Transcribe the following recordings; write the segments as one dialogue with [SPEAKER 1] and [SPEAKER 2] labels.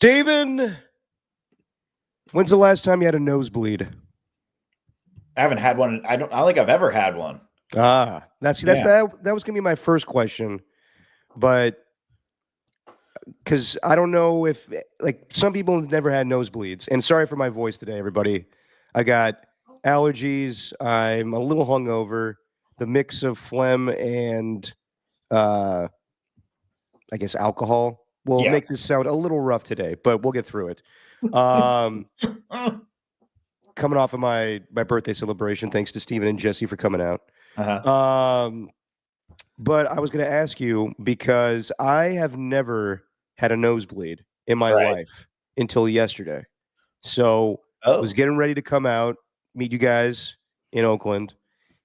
[SPEAKER 1] Steven, when's the last time you had a nosebleed?
[SPEAKER 2] I haven't had one. I don't think I've ever had one.
[SPEAKER 1] That was gonna be my first question, but because I don't know if some people have never had nosebleeds. And sorry for my voice today, everybody. I got allergies. I'm a little hungover. The mix of phlegm and I guess alcohol will make this sound a little rough today, but we'll get through it. Coming off of my birthday celebration, thanks to Steven and Jesse for coming out. But I was going to ask you, because I have never had a nosebleed in my life until yesterday. So I was getting ready to come out, meet you guys in Oakland,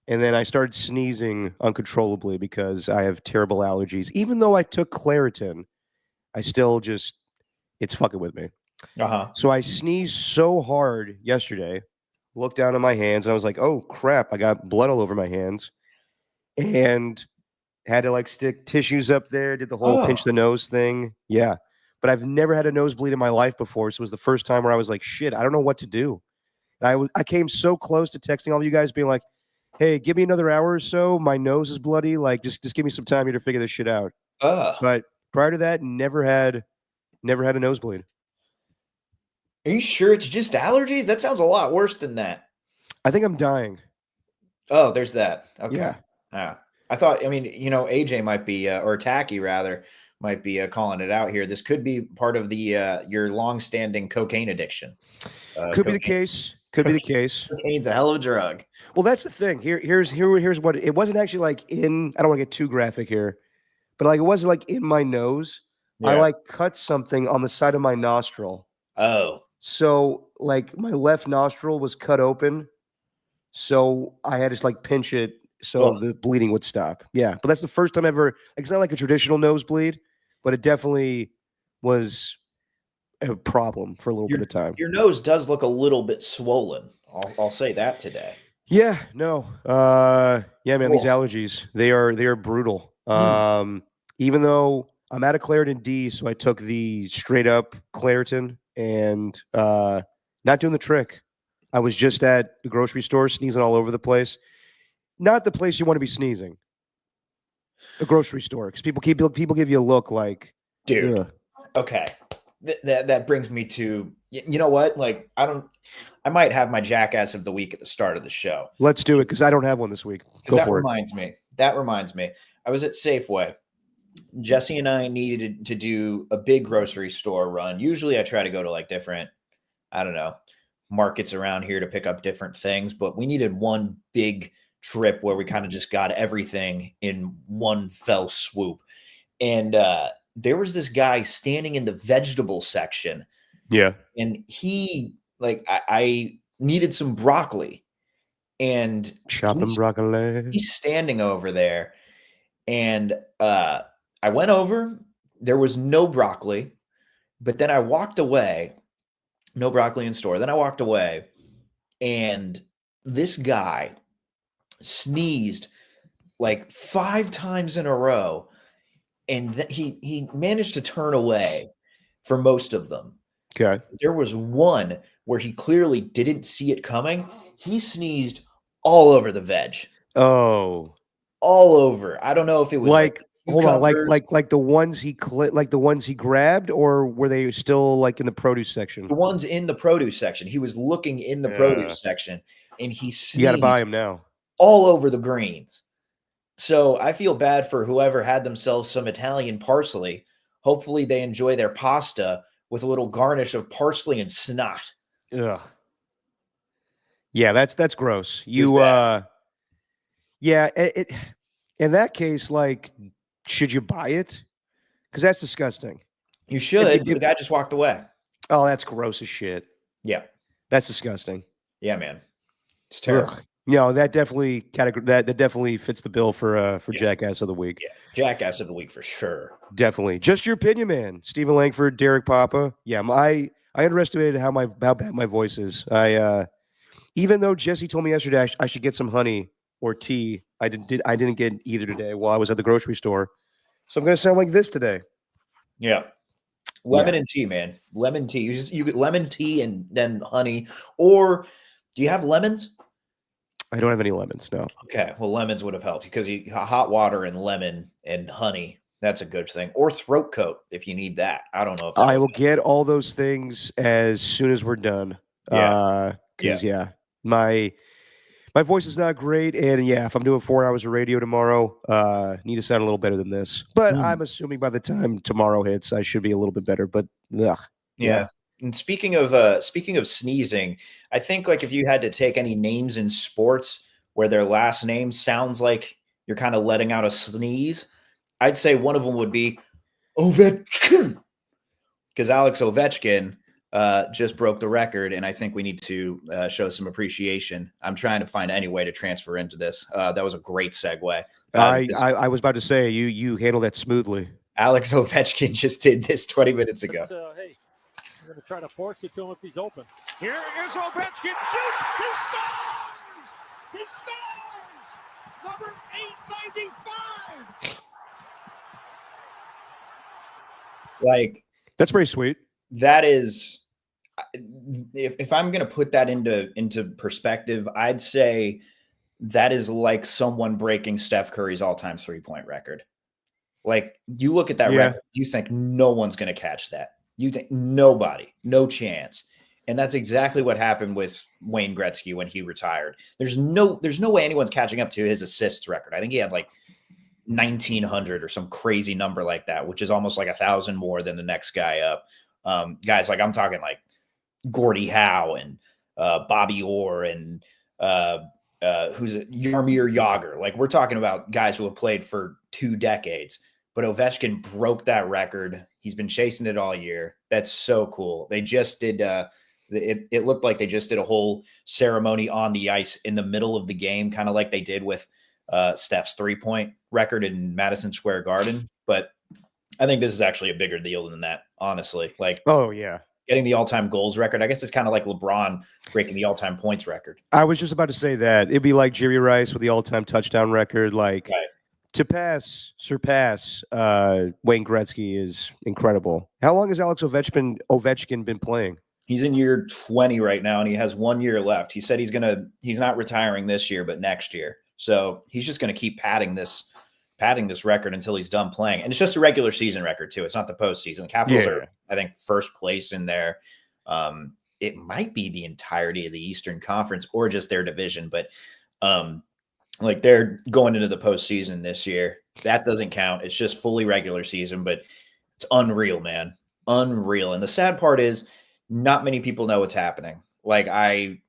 [SPEAKER 1] and then I started sneezing uncontrollably because I have terrible allergies. Even though I took Claritin, I still it's fucking with me. So I sneezed so hard yesterday, looked down at my hands, and I was like, oh, crap, I got blood all over my hands. And had to stick tissues up there, did the whole pinch the nose thing. Yeah. But I've never had a nosebleed in my life before. So it was the first time where I was like, shit, I don't know what to do. And I came so close to texting all of you guys being like, hey, give me another hour or so. My nose is bloody. Just give me some time here to figure this shit out. But prior to that, never had a nosebleed.
[SPEAKER 2] Are you sure it's just allergies? That sounds a lot worse than that.
[SPEAKER 1] I think I'm dying.
[SPEAKER 2] Oh, there's that. Okay.
[SPEAKER 1] Yeah.
[SPEAKER 2] I thought, AJ might be, or Tacky rather, might be calling it out here. This could be part of the your long-standing cocaine addiction.
[SPEAKER 1] Could be the case. Could be the case.
[SPEAKER 2] Cocaine's a hell of a drug.
[SPEAKER 1] Well, that's the thing. Here's what it wasn't actually I don't want to get too graphic here, but it wasn't in my nose. Yeah. I cut something on the side of my nostril.
[SPEAKER 2] Oh.
[SPEAKER 1] So my left nostril was cut open. So I had to pinch it so the bleeding would stop. Yeah. But that's the first time ever. It's not like a traditional nosebleed, but it definitely was a problem for a little bit of time.
[SPEAKER 2] Your nose does look a little bit swollen. I'll say that today.
[SPEAKER 1] Yeah, no. Yeah, man, these allergies, they are brutal. Even though I'm out of Claritin D, so I took the straight up Claritin and not doing the trick. I was just at the grocery store sneezing all over the place. Not the place you want to be sneezing. The grocery store, because people give you a look like,
[SPEAKER 2] dude. Ugh. Okay. That brings me to, you know what? I might have my jackass of the week at the start of the show.
[SPEAKER 1] Let's do it, because I don't have one this week. That
[SPEAKER 2] reminds me. I was at Safeway. Jesse and I needed to do a big grocery store run. Usually I try to go to different, markets around here to pick up different things, but we needed one big trip where we kind of just got everything in one fell swoop. And there was this guy standing in the vegetable section.
[SPEAKER 1] Yeah.
[SPEAKER 2] And he, I needed some broccoli. And
[SPEAKER 1] broccoli.
[SPEAKER 2] He's standing over there. And I went over. There was no broccoli. But then I walked away. No broccoli in store. Then I walked away. And this guy sneezed 5 times in a row. And he managed to turn away for most of them.
[SPEAKER 1] Okay.
[SPEAKER 2] There was one where he clearly didn't see it coming. He sneezed all over the veg.
[SPEAKER 1] Oh.
[SPEAKER 2] All over. I don't know if it was
[SPEAKER 1] hold on, like the ones he the ones he grabbed, or were they still in the produce section?
[SPEAKER 2] The ones in the produce section. He was looking in the produce section, and he sneezed.
[SPEAKER 1] You got to buy him now.
[SPEAKER 2] All over the greens. So I feel bad for whoever had themselves some Italian parsley. Hopefully they enjoy their pasta with a little garnish of parsley and snot.
[SPEAKER 1] Ugh. Yeah, that's gross. Yeah, in that case, should you buy it? Because that's disgusting.
[SPEAKER 2] You should. The guy just walked away.
[SPEAKER 1] Oh, that's gross as shit.
[SPEAKER 2] Yeah.
[SPEAKER 1] That's disgusting.
[SPEAKER 2] Yeah, man. It's terrible.
[SPEAKER 1] Ugh. No, that definitely that definitely fits the bill for Jackass of the Week.
[SPEAKER 2] Yeah, Jackass of the Week for sure.
[SPEAKER 1] Definitely. Just your opinion, man. Stephen Langford, Derek Papa. Yeah, I underestimated how bad my voice is. Even though Jesse told me yesterday I should get some honey or tea, I didn't get either today while I was at the grocery store. So I'm going to sound like this today.
[SPEAKER 2] Yeah. Lemon and tea, man. Lemon tea. You get lemon tea and then honey. Or do you have lemons?
[SPEAKER 1] I don't have any lemons, no.
[SPEAKER 2] Okay, well, lemons would have helped because hot water and lemon and honey. That's a good thing. Or throat coat if you need that. I don't know if
[SPEAKER 1] I will get all those things as soon as we're done.
[SPEAKER 2] Yeah.
[SPEAKER 1] Because my voice is not great, and if I'm doing 4 hours of radio tomorrow, need to sound a little better than this. But I'm assuming by the time tomorrow hits, I should be a little bit better. But
[SPEAKER 2] yeah. And speaking of sneezing, I think like if you had to take any names in sports where their last name sounds like you're kind of letting out a sneeze, I'd say one of them would be Ovechkin, because Alex Ovechkin just broke the record, and I think we need to show some appreciation. I'm trying to find any way to transfer into this. That was a great segue.
[SPEAKER 1] I was about to say you handled that smoothly.
[SPEAKER 2] Alex Ovechkin just did this 20 minutes ago.
[SPEAKER 3] Hey, I'm going to try to force it to him if he's open. Here is Ovechkin. Shoots. He scores. He scores. Number 895.
[SPEAKER 2] Like,
[SPEAKER 1] that's pretty sweet.
[SPEAKER 2] That is, if I'm going to put that into perspective, I'd say that is like someone breaking Steph Curry's all-time three-point record. Like, you look at that record, you think no one's going to catch that. You think nobody, no chance. And that's exactly what happened with Wayne Gretzky when he retired. There's no way anyone's catching up to his assists record. I think he had like 1,900 or some crazy number like that, which is almost like 1,000 more than the next guy up. Guys, like I'm talking like Gordie Howe and Bobby Orr and who's it? Jaromir Jagr. Like, we're talking about guys who have played for 2 decades. But Ovechkin broke that record. He's been chasing it all year. That's so cool. They just did it looked like they just did a whole ceremony on the ice in the middle of the game, kind of like they did with Steph's 3-point record in Madison Square Garden. But I think this is actually a bigger deal than that, honestly. Like,
[SPEAKER 1] oh yeah,
[SPEAKER 2] getting the all-time goals record. I guess it's kind of like LeBron breaking the all-time points record.
[SPEAKER 1] I was just about to say that. It'd be like Jerry Rice with the all-time touchdown record. Like, to surpass Wayne Gretzky is incredible. How long has Alex Ovechkin been playing?
[SPEAKER 2] He's in year 20 right now, and he has 1 year left. He said he's not retiring this year, but next year. So he's just going to keep padding this record until he's done playing. And it's just a regular season record too. It's not the postseason. The Capitals are, I think, first place in there. It might be the entirety of the Eastern Conference or just their division, but like, they're going into the postseason this year. That doesn't count. It's just fully regular season, but it's unreal, man. Unreal. And the sad part is not many people know what's happening. Like, I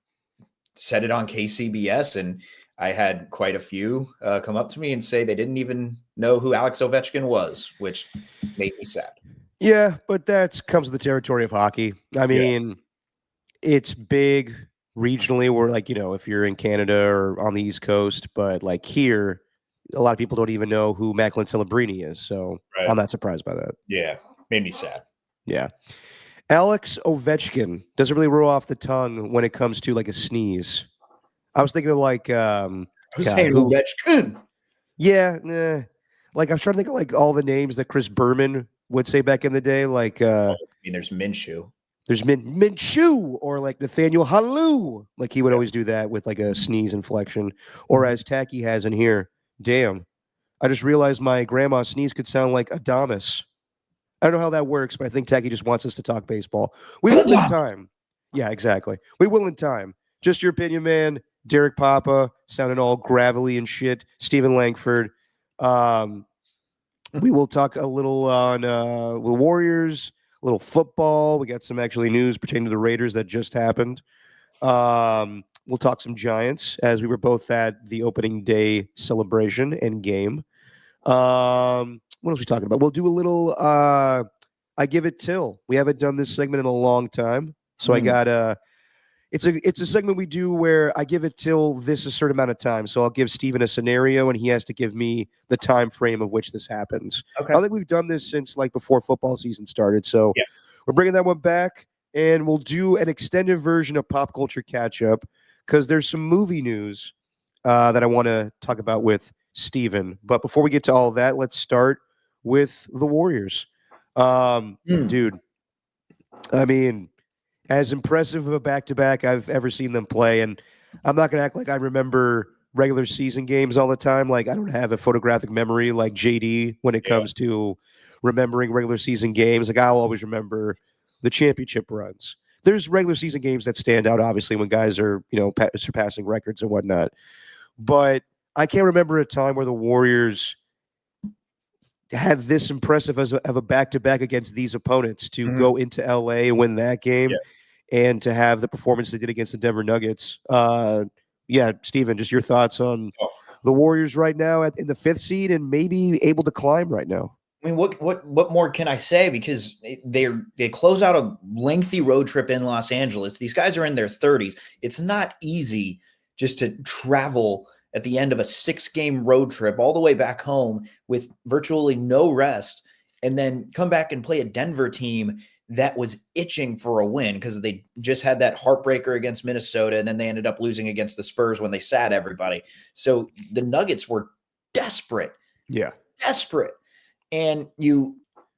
[SPEAKER 2] said it on KCBS, and I had quite a few come up to me and say they didn't even know who Alex Ovechkin was, which made me sad.
[SPEAKER 1] Yeah, but that comes with the territory of hockey. I mean, it's big regionally. We're like, if you're in Canada or on the East Coast, but like here, a lot of people don't even know who Macklin Celebrini is. So I'm not surprised by that.
[SPEAKER 2] Yeah, made me sad.
[SPEAKER 1] Yeah. Alex Ovechkin doesn't really roll off the tongue when it comes to like a sneeze. I was thinking of like
[SPEAKER 2] Ovechkin.
[SPEAKER 1] Yeah, like I was trying to think of like all the names that Chris Berman would say back in the day. Like,
[SPEAKER 2] I mean, there's Minshew.
[SPEAKER 1] There's Minshew, or like Nathaniel Halu. Like, he would always do that with like a sneeze inflection, or as Tacky has in here. Damn, I just realized my grandma's sneeze could sound like Adamas. I don't know how that works, but I think Tacky just wants us to talk baseball. We will in time. Yeah, exactly. We will in time. Just your opinion, man. Derek Papa sounding all gravelly and shit. Stephen Langford. We will talk a little on the Warriors, a little football. We got some actually news pertaining to the Raiders that just happened. We'll talk some Giants, as we were both at the opening day celebration and game. What else are we talking about? We'll do a little I Give It Till. We haven't done this segment in a long time. So I got it's a segment we do where I give it till this a certain amount of time. So I'll give Steven a scenario, and he has to give me the time frame of which this happens. Okay. I think we've done this since like before football season started. So we're bringing that one back, and we'll do an extended version of Pop Culture Catch Up, because there's some movie news that I want to talk about with Steven. But before we get to all that, let's start with the Warriors. Dude, I mean, as impressive of a back-to-back I've ever seen them play, and I'm not going to act like I remember regular season games all the time. Like, I don't have a photographic memory like JD when it comes to remembering regular season games. Like, I'll always remember the championship runs. There's regular season games that stand out, obviously, when guys are, surpassing records and whatnot. But I can't remember a time where the Warriors had this impressive of a back-to-back against these opponents to go into LA and win that game and to have the performance they did against the Denver Nuggets. Steven, just your thoughts on the Warriors right now in the 5th seed and maybe able to climb right now.
[SPEAKER 2] I mean, what more can I say? Because they close out a lengthy road trip in Los Angeles. These guys are in their 30s. It's not easy just to travel at the end of a 6-game road trip all the way back home with virtually no rest, and then come back and play a Denver team that was itching for a win because they just had that heartbreaker against Minnesota, and then they ended up losing against the Spurs when they sat everybody. So the Nuggets were desperate.
[SPEAKER 1] Yeah.
[SPEAKER 2] Desperate. And you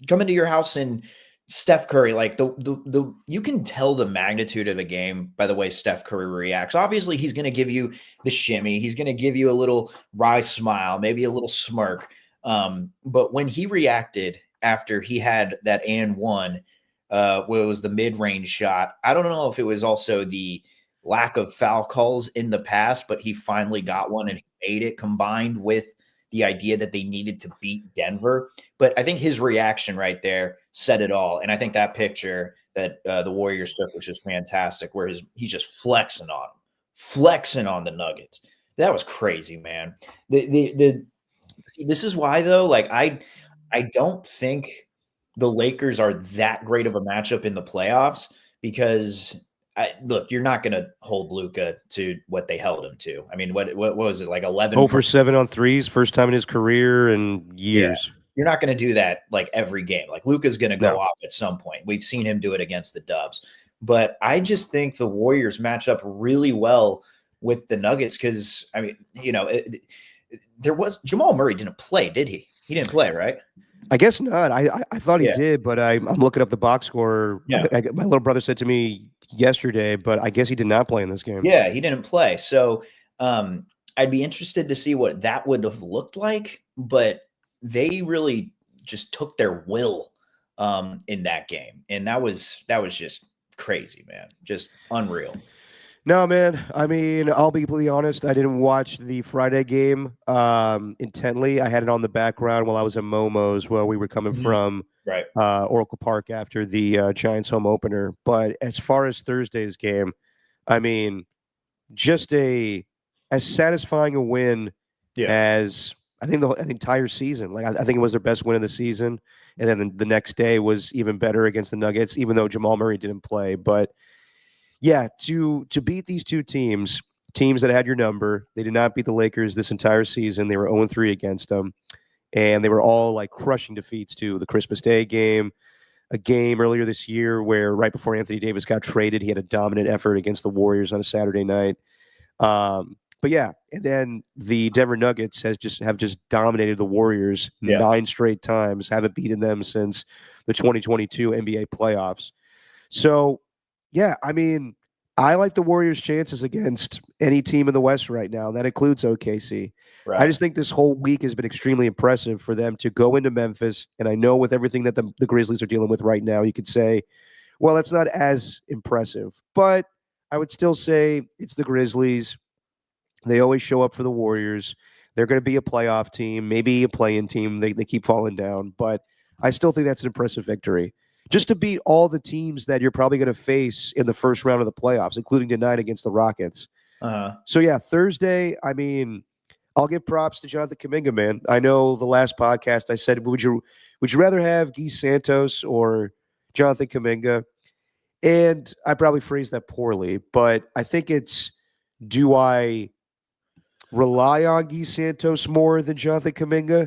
[SPEAKER 2] come into your house and Steph Curry, like you can tell the magnitude of the game by the way Steph Curry reacts. Obviously, he's going to give you the shimmy. He's going to give you a little wry smile, maybe a little smirk. But when he reacted after he had that and one, where it was the mid-range shot, I don't know if it was also the lack of foul calls in the past, but he finally got one and he made it, combined with the idea that they needed to beat Denver. But I think his reaction right there said it all. And I think that picture that the Warriors took was just fantastic, where he's just flexing on the Nuggets. That was crazy, man. This is why, though, like I don't think the Lakers are that great of a matchup in the playoffs, because look, you're not going to hold Luka to what they held him to. I mean, what was it, like 11?
[SPEAKER 1] 0 for 7 on threes, first time in his career in years.
[SPEAKER 2] Yeah. You're not going to do that like every game. Like Luka's going to go off at some point. We've seen him do it against the Dubs. But I just think the Warriors match up really well with the Nuggets because, I mean, Jamal Murray didn't play, did he? He didn't play, right?
[SPEAKER 1] I guess not. I thought he did, but I'm looking up the box score.
[SPEAKER 2] Yeah.
[SPEAKER 1] My little brother said to me yesterday, but I guess he did not play in this game.
[SPEAKER 2] Yeah, he didn't play. So I'd be interested to see what that would have looked like, but they really just took their will in that game. And that was just crazy, man. Just unreal.
[SPEAKER 1] No, man. I mean, I'll be completely honest. I didn't watch the Friday game intently. I had it on the background while I was at Momo's, where we were coming from Oracle Park after the Giants home opener. But as far as Thursday's game, I mean, just as satisfying a win as I think the entire season. Like I think it was their best win of the season, and then the next day was even better against the Nuggets, even though Jamal Murray didn't play. But yeah, to beat these two teams that had your number. They did not beat the Lakers this entire season. They were 0-3 against them, and they were all like crushing defeats too. The Christmas Day game, a game earlier this year where right before Anthony Davis got traded, he had a dominant effort against the Warriors on a Saturday night. But yeah, and then the Denver Nuggets have just dominated the Warriors 9 straight times, haven't beaten them since the 2022 NBA playoffs. So yeah, I mean, I like the Warriors' chances against any team in the West right now. That includes OKC. Right. I just think this whole week has been extremely impressive for them to go into Memphis. And I know with everything that the Grizzlies are dealing with right now, you could say, well, it's not as impressive. But I would still say it's the Grizzlies. They always show up for the Warriors. They're going to be a playoff team, maybe a play-in team. They keep falling down. But I still think that's an impressive victory. Just to beat all the teams that you're probably going to face in the first round of the playoffs, including tonight against the Rockets. So, yeah, Thursday, I mean, I'll give props to Jonathan Kuminga, man. I know the last podcast I said, would you rather have Guy Santos or Jonathan Kuminga? And I probably phrased that poorly, but I think it's, do I rely on Guy Santos more than Jonathan Kuminga?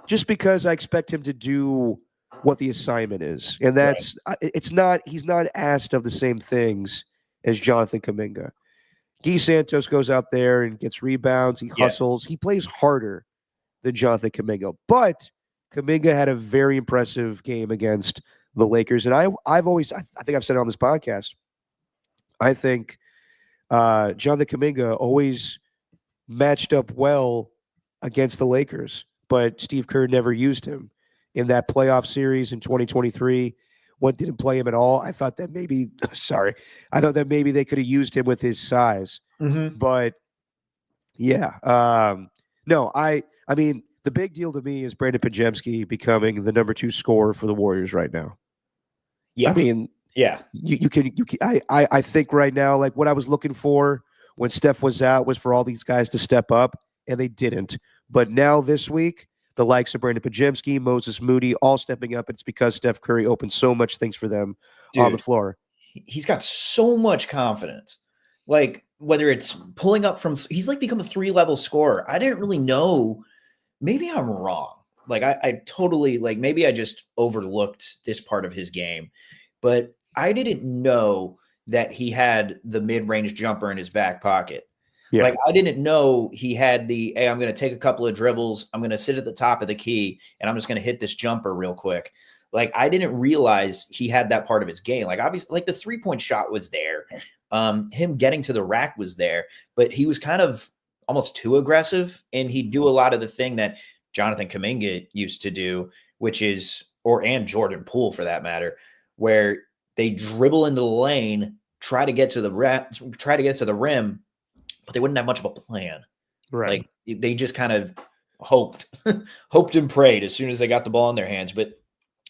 [SPEAKER 1] Just because I expect him to do what the assignment is. And that's he's not asked of the same things as Jonathan Kuminga. Guy Santos goes out there and gets rebounds, he hustles, he plays harder than Jonathan Kuminga. But Kuminga had a very impressive game against the Lakers. And I've always, I think I've said it on this podcast, I think Jonathan Kuminga always matched up well against the Lakers, but Steve Kerr never used him in that playoff series in 2023. What didn't play him at all? I thought that maybe, I thought that maybe they could have used him with his size. But yeah, no, I mean, the big deal to me is Brandon Podziemski becoming the number 2 scorer for the Warriors right now.
[SPEAKER 2] Yeah,
[SPEAKER 1] I mean,
[SPEAKER 2] yeah,
[SPEAKER 1] you can. I think right now, like what I was looking for when Steph was out was for all these guys to step up, and they didn't. But now this week, the likes of Brandon Podziemski, Moses Moody, all stepping up. It's because Steph Curry opened so much things for them on the floor.
[SPEAKER 2] He's got so much confidence. Like whether it's pulling up from, he's like become a 3-level scorer. I didn't really know. Maybe I'm wrong. Like I totally, like maybe I just overlooked this part of his game, but I didn't know that he had the mid-range jumper in his back pocket. Yeah. Like I didn't know he had the, hey, I'm going to take a couple of dribbles. I'm going to sit at the top of the key and I'm just going to hit this jumper real quick. Like I didn't realize he had that part of his game. Like obviously, like the 3-point shot was there. Him getting to the rack was there, but he was kind of almost too aggressive, and he'd do a lot of the thing that Jonathan Kuminga used to do, which is, and Jordan Poole for that matter, where they dribble into the lane, try to get to the rim, but they wouldn't have much of a plan.
[SPEAKER 1] Right.
[SPEAKER 2] Like they just kind of hoped and prayed as soon as they got the ball in their hands. But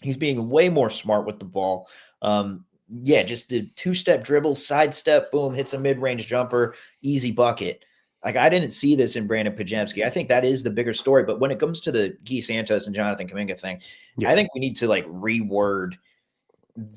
[SPEAKER 2] he's being way more smart with the ball. Just the 2-step dribble, sidestep, boom, hits a mid-range jumper, easy bucket. Like I didn't see this in Brandon Podziemski. I think that is the bigger story. But when it comes to the Guy Santos and Jonathan Kuminga thing, I think we need to like reword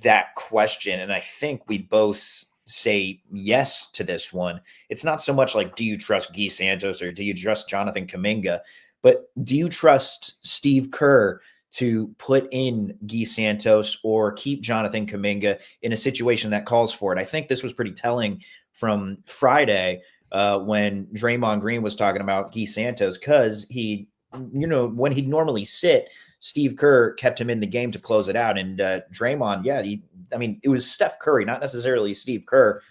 [SPEAKER 2] that question. And I think we both say yes to this one. It's not so much like, do you trust Guy Santos or do you trust Jonathan Kuminga? But do you trust Steve Kerr to put in Guy Santos or keep Jonathan Kuminga in a situation that calls for it? I think this was pretty telling from Friday when Draymond Green was talking about Guy Santos, because he, when he'd normally sit, Steve Kerr kept him in the game to close it out. And Draymond, it was Steph Curry, not necessarily Steve Kerr,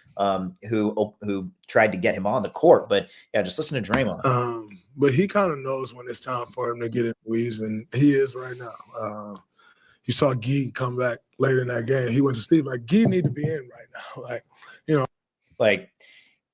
[SPEAKER 2] who tried to get him on the court. But yeah, just listen to Draymond.
[SPEAKER 4] But he kind of knows when it's time for him to get in Louise, and he is right now. You saw Guy come back later in that game. He went to Steve like, Guy need to be in right now.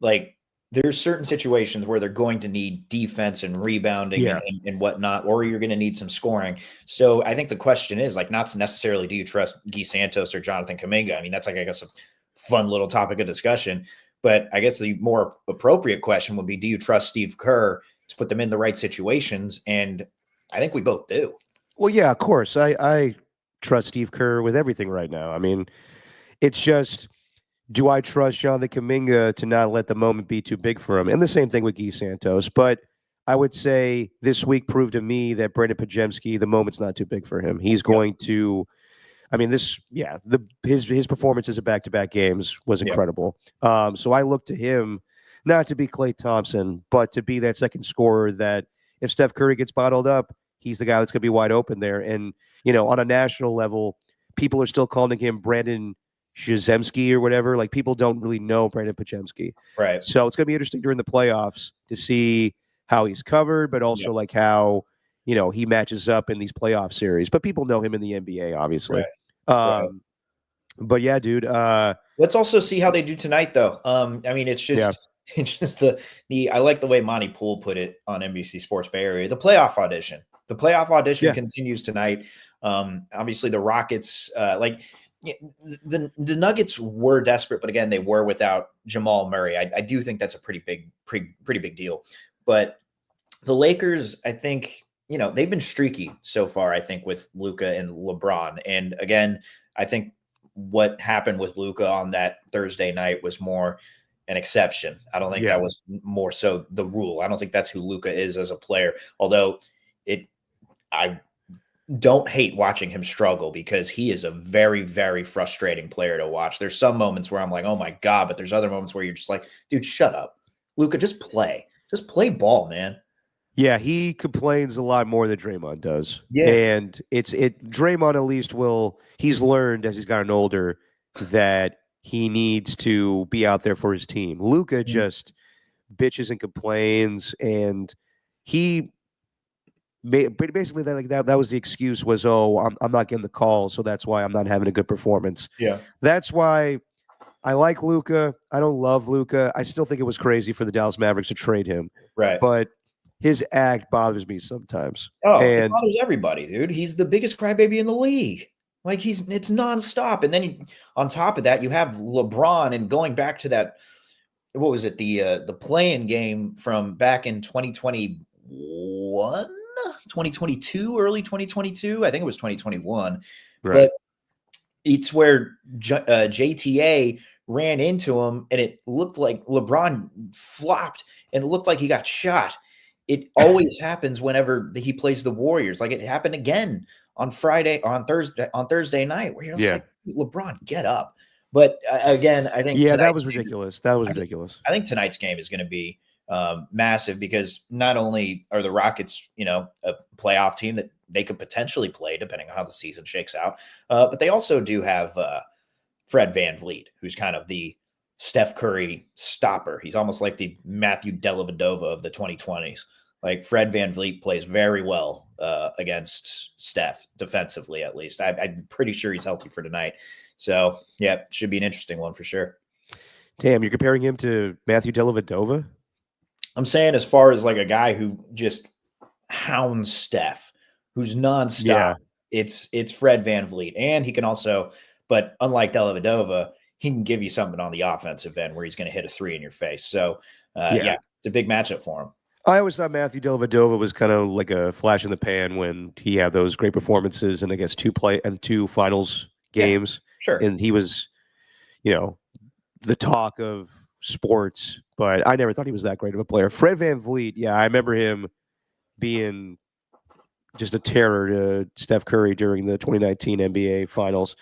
[SPEAKER 2] Like there's certain situations where they're going to need defense and rebounding and whatnot, or you're going to need some scoring. So I think the question is like, not necessarily do you trust Guy Santos or Jonathan Kuminga? I mean, that's like, I guess, a fun little topic of discussion. But I guess the more appropriate question would be, do you trust Steve Kerr to put them in the right situations? And I think we both do.
[SPEAKER 1] Well, yeah, of course. I trust Steve Kerr with everything right now. I mean, it's just, do I trust Jonathan Kuminga to not let the moment be too big for him? And the same thing with Guy Santos. But I would say this week proved to me that Brandon Podziemski, the moment's not too big for him. He's going to, his performances at back-to-back games was incredible. So I look to him not to be Klay Thompson, but to be that second scorer that if Steph Curry gets bottled up, he's the guy that's going to be wide open there. And, on a national level, people are still calling him Brandon Shazemski or whatever. Like, people don't really know Brandon Podziemski.
[SPEAKER 2] Right.
[SPEAKER 1] So it's going to be interesting during the playoffs to see how he's covered, but also like how, he matches up in these playoff series. But people know him in the NBA, obviously. Right. But yeah, dude.
[SPEAKER 2] Let's also see how they do tonight, though. It's just it's just the I like the way Monty Poole put it on NBC Sports Bay Area. The playoff audition. The playoff audition continues tonight. Obviously, the Rockets, the Nuggets were desperate, but again, they were without Jamal Murray. I do think that's a pretty big deal. But the Lakers, I think, they've been streaky so far, I think, with Luka and LeBron. And again, I think what happened with Luka on that Thursday night was more an exception. I don't think that was more so the rule. I don't think that's who Luka is as a player, although I don't hate watching him struggle because he is a very, very frustrating player to watch. There's some moments where I'm like, oh my God, but there's other moments where you're just like, dude, shut up. Luka, just play ball, man.
[SPEAKER 1] Yeah, he complains a lot more than Draymond does.
[SPEAKER 2] Yeah.
[SPEAKER 1] And Draymond at least he's learned as he's gotten older that he needs to be out there for his team. Luka just bitches and complains, and he basically that was the excuse was, I'm not getting the call, so that's why I'm not having a good performance.
[SPEAKER 2] Yeah.
[SPEAKER 1] That's why I like Luka. I don't love Luka. I still think it was crazy for the Dallas Mavericks to trade him.
[SPEAKER 2] Right.
[SPEAKER 1] But his act bothers me sometimes.
[SPEAKER 2] Oh,
[SPEAKER 1] and
[SPEAKER 2] it bothers everybody, dude. He's the biggest crybaby in the league. Like it's nonstop. And then on top of that, you have LeBron, and going back to that, what was it? The play-in game from back in 2021, 2022, early 2022. I think it was 2021.
[SPEAKER 1] Right.
[SPEAKER 2] But it's where JTA ran into him, and it looked like LeBron flopped, and it looked like he got shot. It always happens whenever he plays the Warriors. Like it happened again on Thursday night, where you're just like, LeBron, get up. But again, I think
[SPEAKER 1] that was ridiculous. Ridiculous.
[SPEAKER 2] I think tonight's game is going to be massive, because not only are the Rockets, a playoff team that they could potentially play depending on how the season shakes out, but they also do have Fred VanVleet, who's kind of the Steph Curry stopper. He's almost like the Matthew Dellavedova of the 2020s. Like Fred VanVleet plays very well against Steph, defensively at least. I'm pretty sure he's healthy for tonight. So, yeah, should be an interesting one for sure.
[SPEAKER 1] Damn, you're comparing him to Matthew Dellavedova?
[SPEAKER 2] I'm saying as far as like a guy who just hounds Steph, who's nonstop.
[SPEAKER 1] Yeah.
[SPEAKER 2] It's Fred VanVleet. And he can also, but unlike Dellavedova, he can give you something on the offensive end where he's going to hit a three in your face. So, yeah, it's a big matchup for him.
[SPEAKER 1] I always thought Matthew Dellavedova was kind of like a flash in the pan when he had those great performances in, I guess, two finals games.
[SPEAKER 2] Yeah, sure.
[SPEAKER 1] And he was, the talk of sports, but I never thought he was that great of a player. Fred VanVleet, I remember him being just a terror to Steph Curry during the 2019 NBA Finals.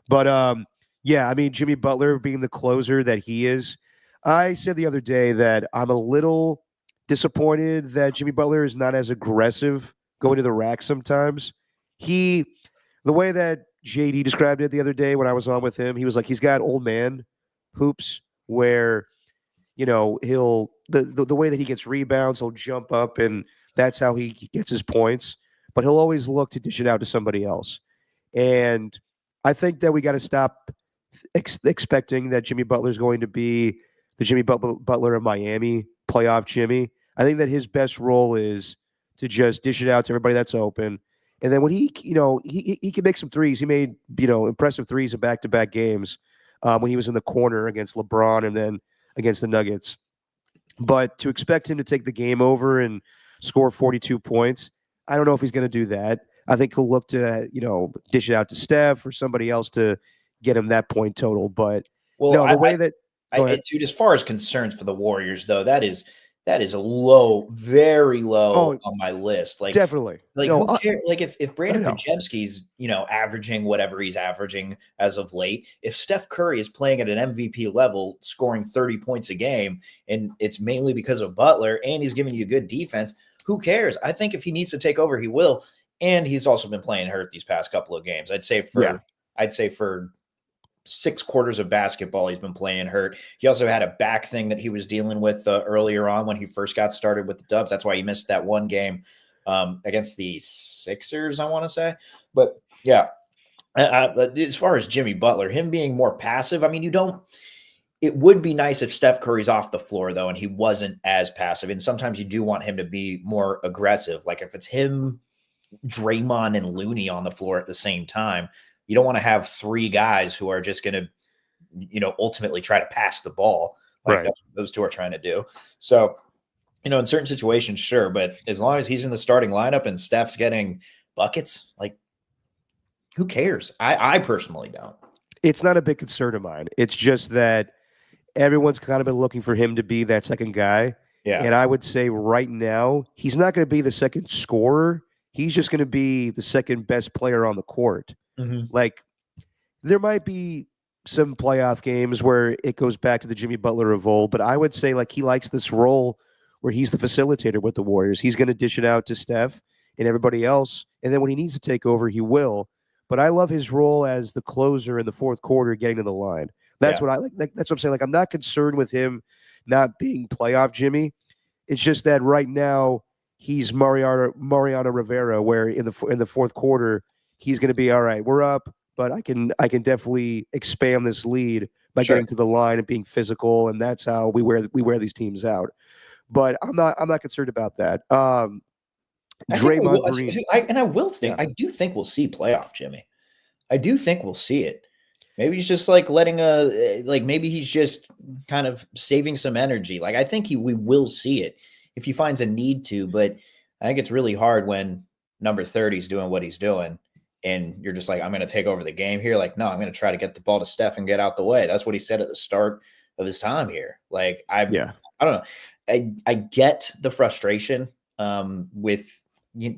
[SPEAKER 1] But, I mean, Jimmy Butler being the closer that he is, I said the other day that I'm a little disappointed that Jimmy Butler is not as aggressive going to the rack sometimes. The way that JD described it the other day when I was on with him, he was like, he's got old man hoops where, he'll the way that he gets rebounds, he'll jump up and that's how he gets his points, but he'll always look to dish it out to somebody else. And I think that we got to stop expecting that Jimmy Butler is going to be the Jimmy Butler of Miami, playoff Jimmy. I think that his best role is to just dish it out to everybody that's open. And then when he can make some threes. He made, impressive threes in back-to-back games when he was in the corner against LeBron and then against the Nuggets. But to expect him to take the game over and score 42 points, I don't know if he's going to do that. I think he'll look to, dish it out to Steph or somebody else to get him that point total. But dude,
[SPEAKER 2] as far as concerns for the Warriors, though, that is a low, very low on my list. Like
[SPEAKER 1] definitely.
[SPEAKER 2] Like who cares? Like if Brandon Podziemski's, averaging whatever he's averaging as of late, if Steph Curry is playing at an MVP level, scoring 30 points a game, and it's mainly because of Butler, and he's giving you good defense, who cares? I think if he needs to take over, he will. And he's also been playing hurt these past couple of games. I'd say for 6 quarters of basketball, he's been playing hurt. He also had a back thing that he was dealing with earlier on when he first got started with the Dubs. That's why he missed that one game against the Sixers, I want to say. But yeah, as far as Jimmy Butler, him being more passive, I mean, it would be nice if Steph Curry's off the floor, though, and he wasn't as passive. And sometimes you do want him to be more aggressive. Like if it's him, Draymond, and Looney on the floor at the same time, you don't want to have 3 guys who are just going to, ultimately try to pass the ball. Like that's what those two are trying to do. So, in certain situations, sure. But as long as he's in the starting lineup and Steph's getting buckets, like who cares? I personally don't.
[SPEAKER 1] It's not a big concern of mine. It's just that everyone's kind of been looking for him to be that second guy.
[SPEAKER 2] Yeah.
[SPEAKER 1] And I would say right now, he's not going to be the second scorer. He's just going to be the second best player on the court.
[SPEAKER 2] Mm-hmm.
[SPEAKER 1] Like there might be some playoff games where it goes back to the Jimmy Butler of old, but I would say like he likes this role where he's the facilitator with the Warriors. He's going to dish it out to Steph and everybody else, and then when he needs to take over, he will. But I love his role as the closer in the fourth quarter, getting to the line. That's what I like. That's what I'm saying. Like, I'm not concerned with him not being playoff Jimmy. It's just that right now he's Mariano Rivera, where in the fourth quarter he's going to be all right. We're up, but I can definitely expand this lead by getting to the line and being physical, and that's how we wear these teams out. But I'm not concerned about that. Draymond Green,
[SPEAKER 2] I do think we'll see playoff Jimmy. I do think we'll see it. Maybe he's just like maybe he's just kind of saving some energy. Like, I think we will see it if he finds a need to, but I think it's really hard when number 30 is doing what he's doing and you're just like, I'm going to take over the game here. Like, no, I'm going to try to get the ball to Steph and get out the way. That's what he said at the start of his time here. Like, I don't know. I get the frustration with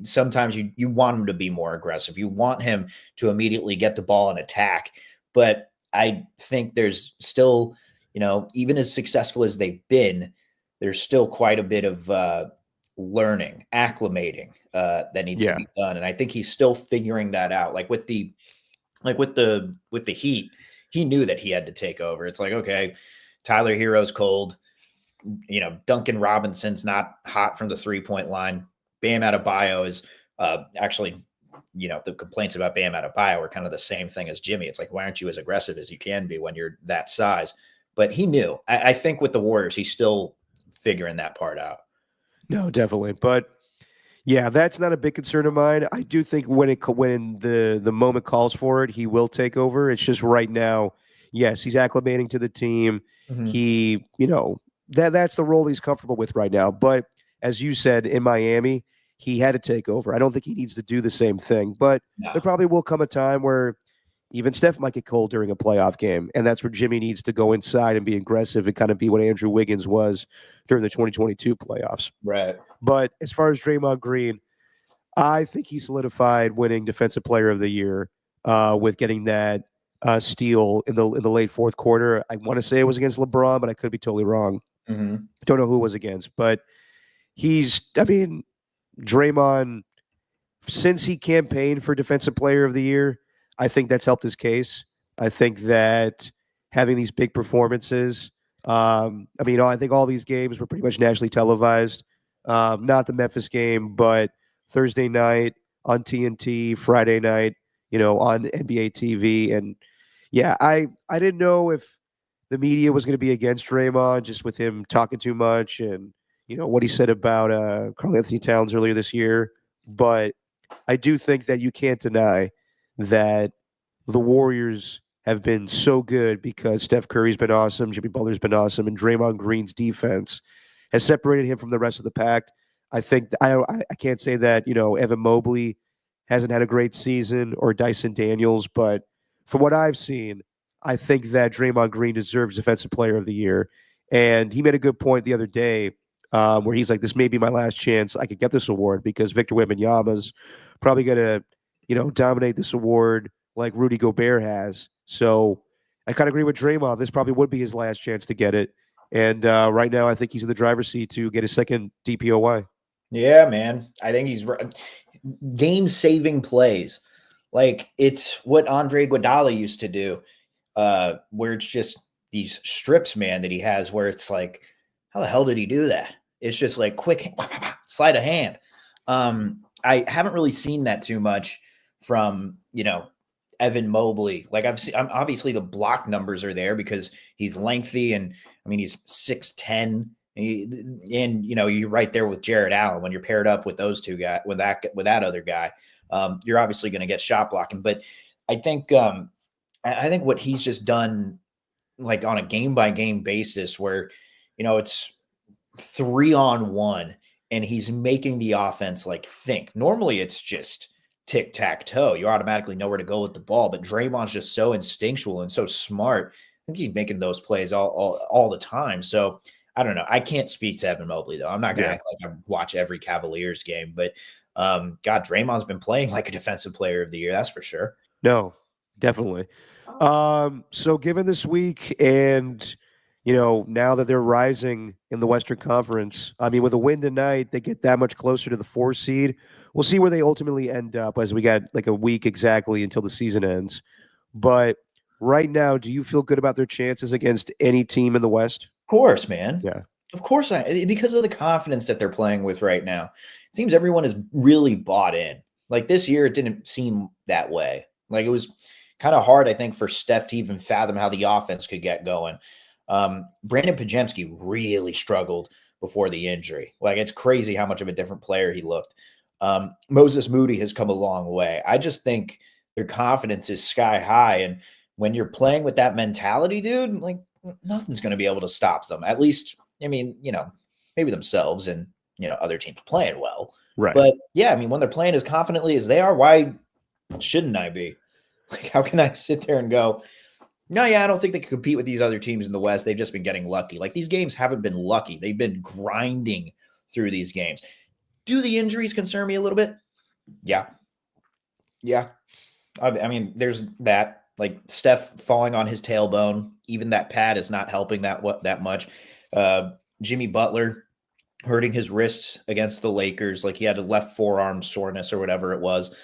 [SPEAKER 2] sometimes you want him to be more aggressive. You want him to immediately get the ball and attack. But I think there's still, even as successful as they've been, there's still quite a bit of learning, acclimating that needs to be done. And I think he's still figuring that out. Like with the Heat, he knew that he had to take over. It's like, okay, Tyler Hero's cold. Duncan Robinson's not hot from the 3-point line. Bam Adebayo is actually, the complaints about Bam Adebayo are kind of the same thing as Jimmy. It's like, why aren't you as aggressive as you can be when you're that size? But he knew. I think with the Warriors, he's still figuring that part out.
[SPEAKER 1] No, definitely. But yeah, that's not a big concern of mine. I do think when the moment calls for it, he will take over. It's just right now, yes, he's acclimating to the team. Mm-hmm. He, that's the role he's comfortable with right now. But as you said, in Miami, he had to take over. I don't think he needs to do the same thing. But there probably will come a time where even Steph might get cold during a playoff game, and that's where Jimmy needs to go inside and be aggressive and kind of be what Andrew Wiggins was during the 2022 playoffs.
[SPEAKER 2] Right.
[SPEAKER 1] But as far as Draymond Green, I think he solidified winning Defensive Player of the Year with getting that steal in the late fourth quarter. I want to say it was against LeBron, but I could be totally wrong.
[SPEAKER 2] Mm-hmm.
[SPEAKER 1] Don't know who it was against, but Draymond, since he campaigned for Defensive Player of the Year, I think that's helped his case. I think that having these big performances, I think all these games were pretty much nationally televised. Not the Memphis game, but Thursday night on TNT, Friday night, on NBA TV. And yeah, I didn't know if the media was going to be against Draymond just with him talking too much and, what he said about Karl Anthony Towns earlier this year. But I do think that you can't deny that the Warriors have been so good because Steph Curry's been awesome, Jimmy Butler's been awesome, and Draymond Green's defense has separated him from the rest of the pack. I think I can't say that, Evan Mobley hasn't had a great season or Dyson Daniels, but from what I've seen, I think that Draymond Green deserves Defensive Player of the Year. And he made a good point the other day where he's like, this may be my last chance I could get this award because Victor Wembanyama's probably going to, dominate this award like Rudy Gobert has. So I kind of agree with Draymond. This probably would be his last chance to get it. And right now, I think he's in the driver's seat to get his second DPOY.
[SPEAKER 2] Yeah, man. I think he's game-saving plays. Like, it's what Andre Iguodala used to do, where it's just these strips, man, that he has where it's like, how the hell did he do that? It's just like quick sleight of hand. I haven't really seen that too much from, Evan Mobley. Like obviously the block numbers are there because he's lengthy and he's 6'10", and you're right there with Jared Allen. When you're paired up with those two guys, with that other guy, you're obviously going to get shot blocking. But I think what he's just done, like on a game by game basis, where it's 3-on-1, and he's making the offense like think. Normally, it's just tic-tac-toe. You automatically know where to go with the ball, but Draymond's just so instinctual and so smart. I think he's making those plays all the time. So I don't know. I can't speak to Evan Mobley, though. I'm not going to act like I watch every Cavaliers game, but God, Draymond's been playing like a Defensive Player of the Year. That's for sure.
[SPEAKER 1] No, definitely. So given this week and now that they're rising in the Western Conference, I mean, with a win tonight, they get that much closer to the 4 seed. We'll see where they ultimately end up as we got like a week exactly until the season ends. But right now, do you feel good about their chances against any team in the West?
[SPEAKER 2] Of course, man.
[SPEAKER 1] Yeah.
[SPEAKER 2] Of course, because of the confidence that they're playing with right now. It seems everyone is really bought in. Like this year, it didn't seem that way. Like it was kind of hard, I think, for Steph to even fathom how the offense could get going. Brandon Pajemski really struggled before the injury. Like it's crazy how much of a different player he looked. Moses Moody has come a long way. I just think their confidence is sky high. And when you're playing with that mentality, dude, like nothing's going to be able to stop them. At least, I mean, maybe themselves and, other teams playing well.
[SPEAKER 1] Right.
[SPEAKER 2] But yeah, I mean, when they're playing as confidently as they are, why shouldn't I be? Like, how can I sit there and go, no, yeah, I don't think they can compete with these other teams in the West. They've just been getting lucky. Like these games haven't been lucky. They've been grinding through these games. Do the injuries concern me a little bit? Yeah. Yeah. I mean, there's that. Like Steph falling on his tailbone. Even that pad is not helping that much. Jimmy Butler hurting his wrists against the Lakers. Like he had a left forearm soreness or whatever it was.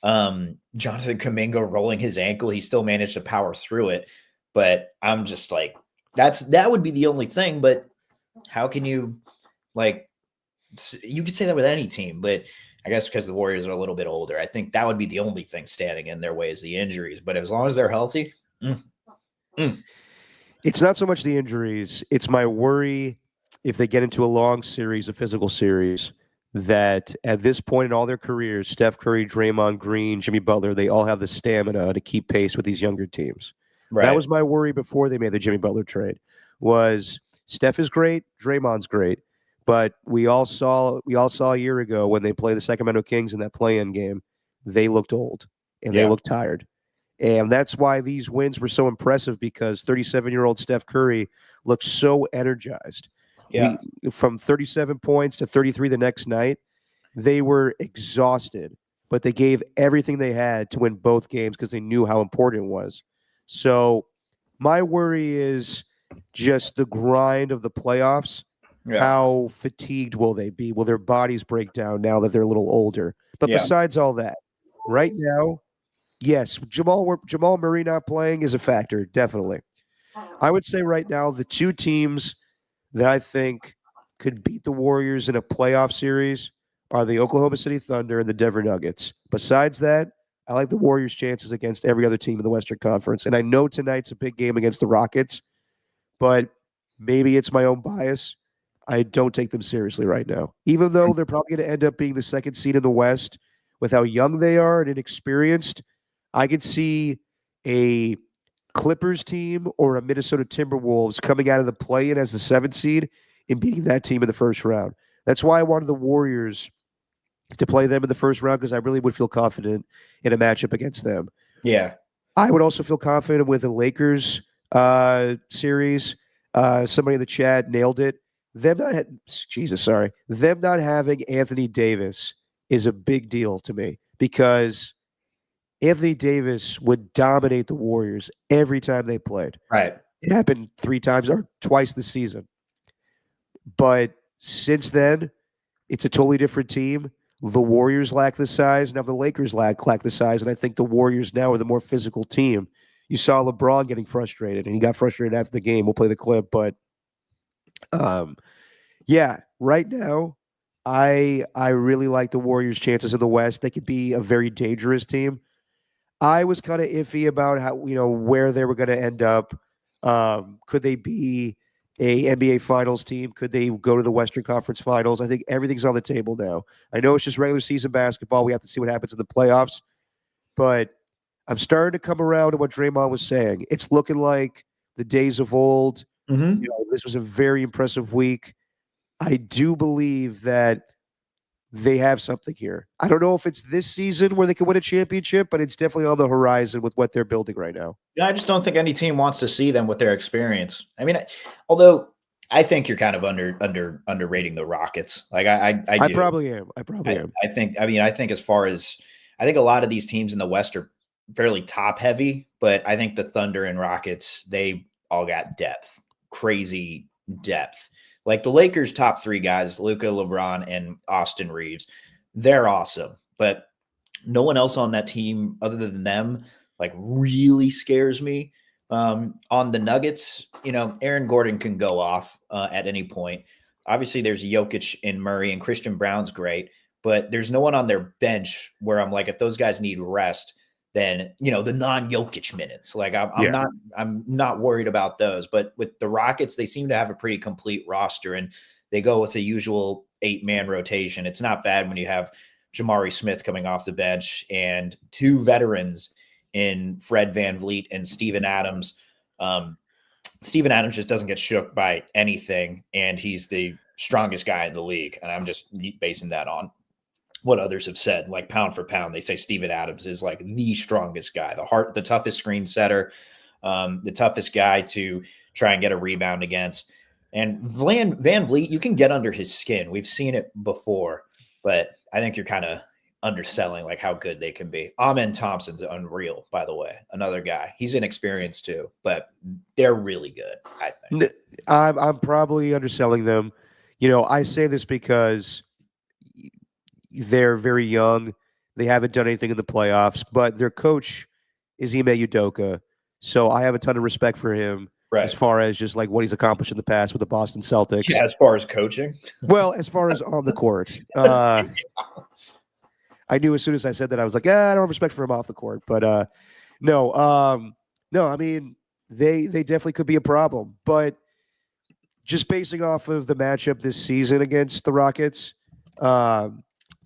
[SPEAKER 2] Jonathan Kuminga rolling his ankle. He still managed to power through it. But I'm just like, that would be the only thing. But how can you, like, you could say that with any team, but I guess because the Warriors are a little bit older, I think that would be the only thing standing in their way is the injuries. But as long as they're healthy,
[SPEAKER 1] It's not so much the injuries. It's my worry if they get into a long series, a physical series, that at this point in all their careers, Steph Curry, Draymond Green, Jimmy Butler, they all have the stamina to keep pace with these younger teams.
[SPEAKER 2] right.
[SPEAKER 1] That was my worry before they made the Jimmy Butler trade. Was Steph is great, Draymond's great, but we all saw a year ago when they played the Sacramento Kings in that play-in game, they looked old and they looked tired. And that's why these wins were so impressive because 37-year-old Steph Curry looked so energized.
[SPEAKER 2] Yeah.
[SPEAKER 1] From 37 points to 33 the next night, they were exhausted, but they gave everything they had to win both games because they knew how important it was. So my worry is just the grind of the playoffs.
[SPEAKER 2] Yeah.
[SPEAKER 1] How fatigued will they be? Will their bodies break down now that they're a little older? But besides all that, right now, yes, Jamal Murray not playing is a factor, definitely. I would say right now the two teams that I think could beat the Warriors in a playoff series are the Oklahoma City Thunder and the Denver Nuggets. Besides that, I like the Warriors' chances against every other team in the Western Conference. And I know tonight's a big game against the Rockets, but maybe it's my own bias. I don't take them seriously right now, even though they're probably going to end up being the second seed in the West with how young they are and inexperienced. I could see a Clippers team or a Minnesota Timberwolves coming out of the play-in as the 7th seed and beating that team in the first round. That's why I wanted the Warriors to play them in the first round because I really would feel confident in a matchup against them.
[SPEAKER 2] Yeah.
[SPEAKER 1] I would also feel confident with the Lakers series. Somebody in the chat nailed it. Them not having Anthony Davis is a big deal to me because Anthony Davis would dominate the Warriors every time they played.
[SPEAKER 2] Right.
[SPEAKER 1] It happened 3 times or twice this season. But since then, it's a totally different team. The Warriors lack the size. Now the Lakers lack the size. And I think the Warriors now are the more physical team. You saw LeBron getting frustrated, and he got frustrated after the game. We'll play the clip. But, yeah, right now, I really like the Warriors' chances in the West. They could be a very dangerous team. I was kind of iffy about how where they were going to end up. Could they be a NBA Finals team? Could they go to the Western Conference Finals? I think everything's on the table now. I know it's just regular season basketball. We have to see what happens in the playoffs. But I'm starting to come around to what Draymond was saying. It's looking like the days of old.
[SPEAKER 2] Mm-hmm.
[SPEAKER 1] This was a very impressive week. I do believe that they have something here. I don't know if it's this season where they can win a championship, but it's definitely on the horizon with what they're building right now.
[SPEAKER 2] Yeah, I just don't think any team wants to see them with their experience. I mean, although I think you're kind of underrating the Rockets. Like I do.
[SPEAKER 1] I probably am.
[SPEAKER 2] I think as far as I think a lot of these teams in the West are fairly top heavy, but I think the Thunder and Rockets, they all got depth. crazy depth. Like the Lakers' top 3 guys, Luka, LeBron, and Austin Reeves, they're awesome. But no one else on that team other than them, like, really scares me. On the Nuggets, Aaron Gordon can go off at any point. Obviously, there's Jokic and Murray, and Christian Brown's great, but there's no one on their bench where I'm like, if those guys need rest, then the non-Jokic minutes. Like I'm not worried about those. But with the Rockets, they seem to have a pretty complete roster, and they go with the usual 8-man rotation. It's not bad when you have Jamari Smith coming off the bench and 2 veterans in Fred VanVleet and Steven Adams. Steven Adams just doesn't get shook by anything, and he's the strongest guy in the league. And I'm just basing that on what others have said, like pound for pound. They say Steven Adams is like the strongest guy, the toughest screen setter, the toughest guy to try and get a rebound against. And VanVleet, you can get under his skin. We've seen it before, but I think you're kind of underselling like how good they can be. Amen Thompson's unreal, by the way. Another guy. He's inexperienced too, but they're really good, I think.
[SPEAKER 1] I'm probably underselling them. I say this because they're very young. They haven't done anything in the playoffs, but their coach is Ime Udoka. So I have a ton of respect for him as far as just like what he's accomplished in the past with the Boston Celtics.
[SPEAKER 2] Yeah, as far as coaching?
[SPEAKER 1] Well, as far as on the court. I knew as soon as I said that, I was like, I don't have respect for him off the court. But no, I mean, they definitely could be a problem. But just basing off of the matchup this season against the Rockets, the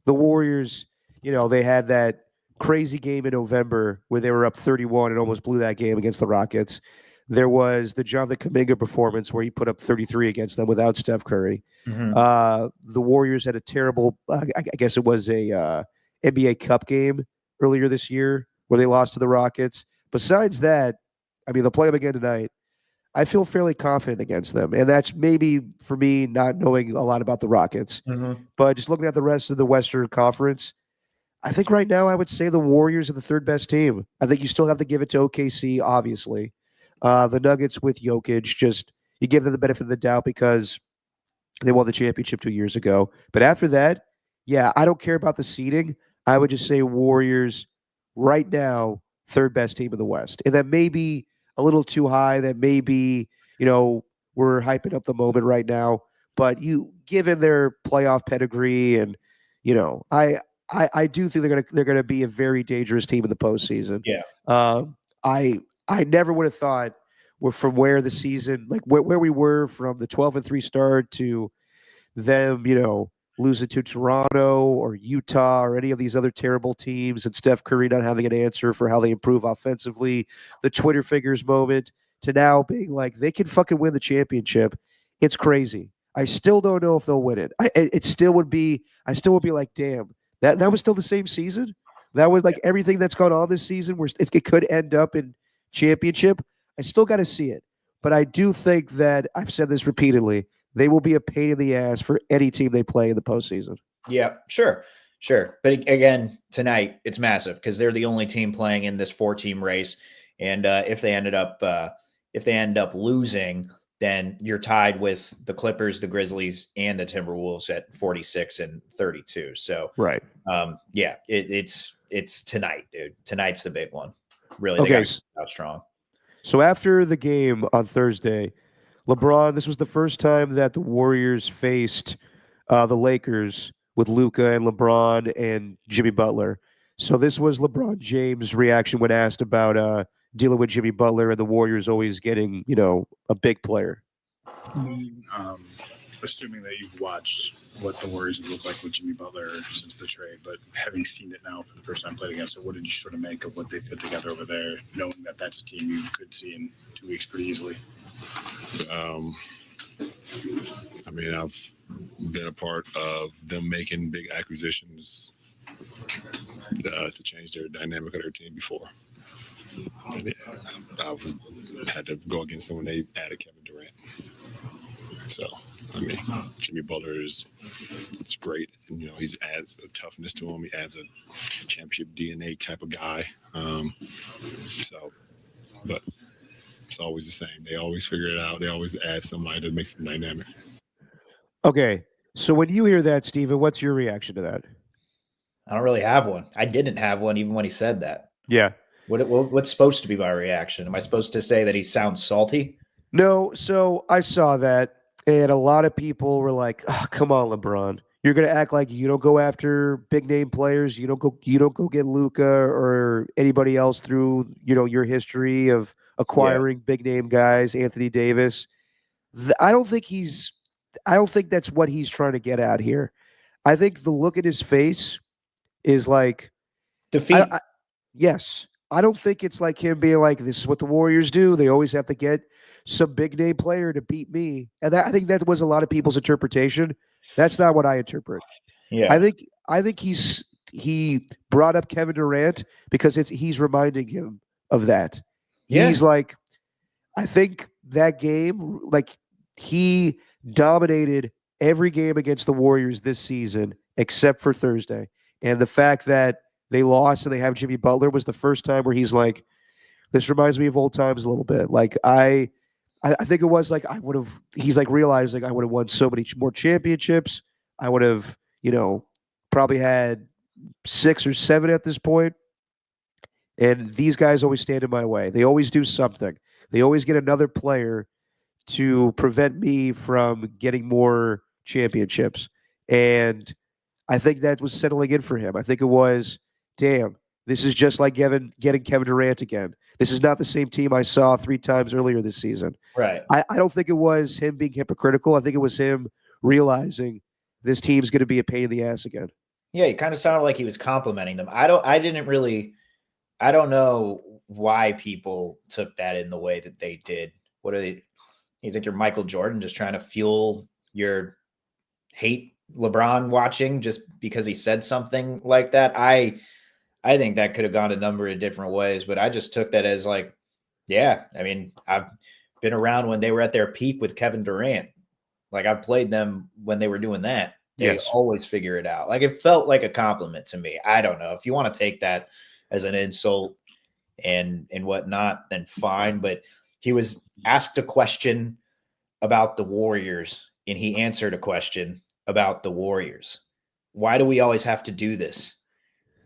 [SPEAKER 1] Warriors, they had that crazy game in November where they were up 31 and almost blew that game against the Rockets. There was the Jonathan Kuminga performance where he put up 33 against them without Steph Curry.
[SPEAKER 2] Mm-hmm.
[SPEAKER 1] The Warriors had a terrible, I guess it was a NBA Cup game earlier this year where they lost to the Rockets. Besides that, I mean, they'll play them again tonight. I feel fairly confident against them. And that's maybe for me not knowing a lot about the Rockets.
[SPEAKER 2] Mm-hmm.
[SPEAKER 1] But just looking at the rest of the Western Conference, I think right now I would say the Warriors are the 3rd best team. I think you still have to give it to OKC, obviously. The Nuggets with Jokic, just you give them the benefit of the doubt because they won the championship 2 years ago. But after that, yeah, I don't care about the seeding. I would just say Warriors right now, 3rd best team in the West. And that may be a little too high. That may be, we're hyping up the moment right now. But given their playoff pedigree and, I do think they're gonna be a very dangerous team in the postseason.
[SPEAKER 2] Yeah.
[SPEAKER 1] I never would have thought from where the season, like where we were from the 12-3 start to them, losing to Toronto or Utah or any of these other terrible teams, and Steph Curry not having an answer for how they improve offensively, the Twitter figures moment, to now being like they can fucking win the championship. It's crazy. I still don't know if they'll win it. I still would be like, damn, that was still the same season. That was like everything that's gone on this season where it could end up in championship. I still got to see it. But I do think that, I've said this repeatedly, they will be a pain in the ass for any team they play in the postseason.
[SPEAKER 2] Yeah, sure. But again, tonight it's massive because they're the only team playing in this 4-team race. And if they end up losing, then you're tied with the Clippers, the Grizzlies, and the Timberwolves at 46 and 32. So
[SPEAKER 1] right.
[SPEAKER 2] Yeah, it's tonight, dude. Tonight's the big one. Really,
[SPEAKER 1] okay.
[SPEAKER 2] They got out strong.
[SPEAKER 1] So after the game on Thursday, LeBron, this was the first time that the Warriors faced the Lakers with Luka and LeBron and Jimmy Butler. So this was LeBron James' reaction when asked about dealing with Jimmy Butler and the Warriors always getting, a big player.
[SPEAKER 5] Assuming that you've watched what the Warriors look like with Jimmy Butler since the trade, but having seen it now for the first time playing against it, what did you sort of make of what they put together over there, knowing that that's a team you could see in 2 weeks pretty easily?
[SPEAKER 6] I mean, I've been a part of them making big acquisitions to change their dynamic of their team before. And had to go against them when they added Kevin Durant. So, I mean, Jimmy Butler is great. And, he adds a toughness to him. He adds a championship DNA type of guy. But It's always the same. They always figure it out. They always add somebody to make some dynamic.
[SPEAKER 1] Okay. So when you hear that, Steven, what's your reaction to that?
[SPEAKER 2] I don't really have one. I didn't have one even when he said that.
[SPEAKER 1] Yeah.
[SPEAKER 2] What's supposed to be my reaction? Am I supposed to say that he sounds salty?
[SPEAKER 1] No. So I saw that, and a lot of people were like, oh, "Come on, LeBron, you're gonna act like you don't go after big name players. You don't go get Luca or anybody else through your history of acquiring big name guys, Anthony Davis." I don't think that's what he's trying to get at here. I think the look at his face is like
[SPEAKER 2] defeat.
[SPEAKER 1] Yes. I don't think it's like him being like, this is what the Warriors do. They always have to get some big name player to beat me. And I think that was a lot of people's interpretation. That's not what I interpret.
[SPEAKER 2] Yeah.
[SPEAKER 1] I think he brought up Kevin Durant because he's reminding him of that.
[SPEAKER 2] Yeah.
[SPEAKER 1] He's like, I think that game, like he dominated every game against the Warriors this season except for Thursday. And the fact that they lost and they have Jimmy Butler was the first time where he's like, this reminds me of old times a little bit. Like I think it was like he's like realizing I would have won so many more championships. I would have, probably had 6 or 7 at this point. And these guys always stand in my way. They always do something. They always get another player to prevent me from getting more championships. And I think that was settling in for him. I think it was, damn, this is just like getting Kevin Durant again. This is not the same team I saw 3 times earlier this season.
[SPEAKER 2] Right.
[SPEAKER 1] I don't think it was him being hypocritical. I think it was him realizing this team's going to be a pain in the ass again.
[SPEAKER 2] Yeah, he kind of sounded like he was complimenting them. I don't know why people took that in the way that they did. What are they? You think you're Michael Jordan just trying to fuel your hate LeBron watching just because he said something like that? I think that could have gone a number of different ways, but I just took that as like, yeah, I mean, I've been around when they were at their peak with Kevin Durant. Like I've played them when they were doing that. They always figure it out. Like it felt like a compliment to me. I don't know if you want to take that as an insult and whatnot, then fine. But he was asked a question about the Warriors and he answered a question about the Warriors. Why do we always have to do this?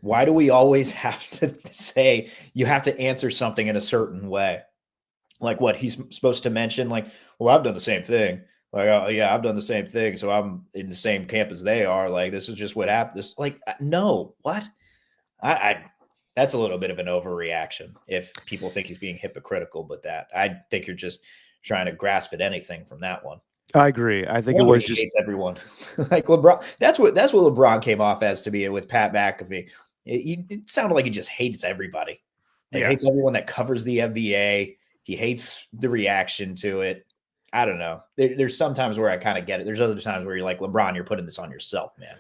[SPEAKER 2] Why do we always have to say you have to answer something in a certain way? Like what he's supposed to mention, like, well, I've done the same thing. Like, oh, yeah, I've done the same thing. So I'm in the same camp as they are. Like, this is just what happened. This, like, no, what? I that's a little bit of an overreaction if people think he's being hypocritical, but I think you're just trying to grasp at anything from that one.
[SPEAKER 1] I agree. I think it was just
[SPEAKER 2] hates everyone. Like LeBron. That's what LeBron came off as to be with Pat McAfee. It sounded like he just hates everybody. Like hates everyone that covers the NBA. He hates the reaction to it. I don't know. There's some times where I kind of get it. There's other times where you're like, LeBron, you're putting this on yourself, man.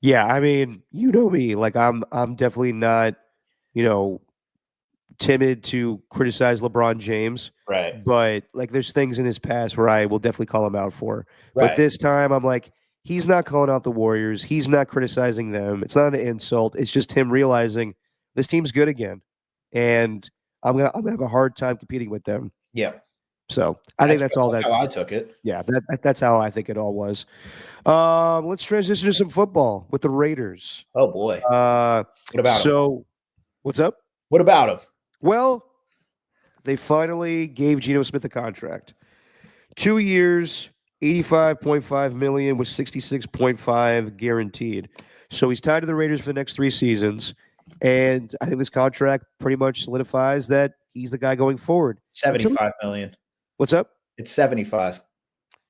[SPEAKER 1] Yeah, I mean, you know me. Like I'm definitely not, timid to criticize LeBron James.
[SPEAKER 2] Right.
[SPEAKER 1] But like there's things in his past where I will definitely call him out for.
[SPEAKER 2] Right.
[SPEAKER 1] But this time I'm like, he's not calling out the Warriors. He's not criticizing them. It's not an insult. It's just him realizing this team's good again. And I'm gonna have a hard time competing with them.
[SPEAKER 2] Yeah.
[SPEAKER 1] So I think that's all.
[SPEAKER 2] That's how I took it.
[SPEAKER 1] Yeah, that's how I think it all was. Let's transition to some football with the Raiders.
[SPEAKER 2] Oh boy.
[SPEAKER 1] What
[SPEAKER 2] about him?
[SPEAKER 1] What's up?
[SPEAKER 2] What about him?
[SPEAKER 1] Well, they finally gave Geno Smith a contract. 2 years, $85.5 million with $66.5 guaranteed. So he's tied to the Raiders for the next 3 seasons. And I think this contract pretty much solidifies that he's the guy going forward.
[SPEAKER 2] $75 million.
[SPEAKER 1] What's up?
[SPEAKER 2] It's 75.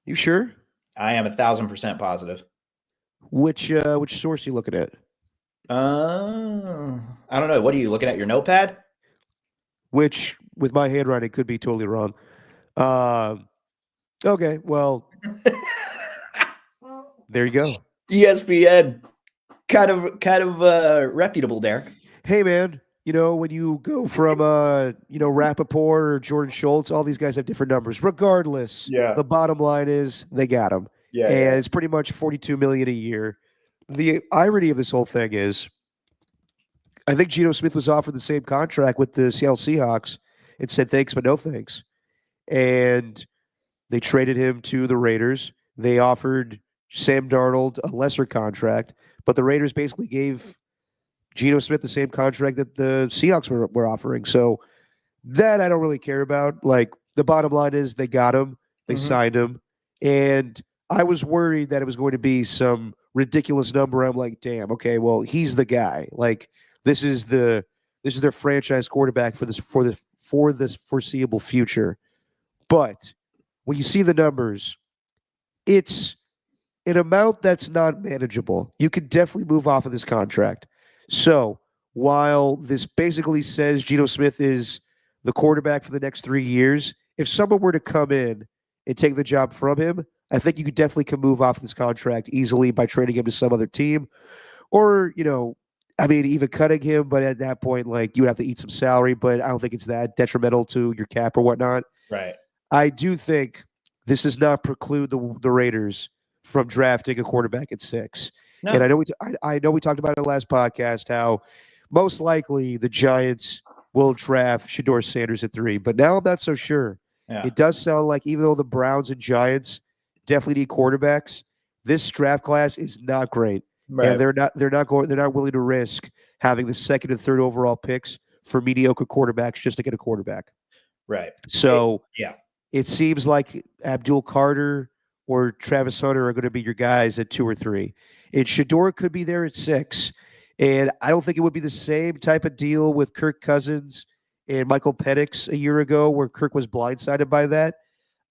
[SPEAKER 1] You sure?
[SPEAKER 2] I am 1,000% positive.
[SPEAKER 1] Which source are you looking at?
[SPEAKER 2] I don't know. What are you looking at? Your notepad?
[SPEAKER 1] Which, with my handwriting, could be totally wrong. Okay, well, there you go.
[SPEAKER 2] ESPN, kind of reputable, Derek.
[SPEAKER 1] Hey, man. When you go from, Rappaport or Jordan Schultz, all these guys have different numbers. Regardless, the bottom line is they got him. And it's pretty much $42 million a year. The irony of this whole thing is I think Geno Smith was offered the same contract with the Seattle Seahawks and said thanks, but no thanks. and they traded him to the Raiders. They offered Sam Darnold a lesser contract, but the Raiders basically gave Geno Smith the same contract that the Seahawks were offering. So that I don't really care about. Like, the bottom line is they got him, they signed him, and I was worried that it was going to be some ridiculous number. I'm like, damn, okay, well, he's the guy. Like, this is their franchise quarterback for this foreseeable future. But when you see the numbers, it's an amount that's not manageable. You could definitely move off of this contract. So while this basically says Geno Smith is the quarterback for the next 3 years, if someone were to come in and take the job from him, I think you could definitely can move off this contract easily by trading him to some other team, or even cutting him. But at that point, like, you would have to eat some salary. But I don't think it's that detrimental to your cap or whatnot.
[SPEAKER 2] Right.
[SPEAKER 1] I do think this does not preclude the Raiders from drafting a quarterback at 6. No. And I know we talked about it in the last podcast how most likely the Giants will draft Shedeur Sanders at 3, but now I'm not so sure. Yeah. It does sound like even though the Browns and Giants definitely need quarterbacks, this draft class is not great. Right. And they're not willing to risk having the 2nd and 3rd overall picks for mediocre quarterbacks just to get a quarterback.
[SPEAKER 2] Right.
[SPEAKER 1] So it seems like Abdul Carter or Travis Hunter are going to be your guys at 2 or 3. And Shedeur could be there at 6. And I don't think it would be the same type of deal with Kirk Cousins and Michael Penix a year ago where Kirk was blindsided by that.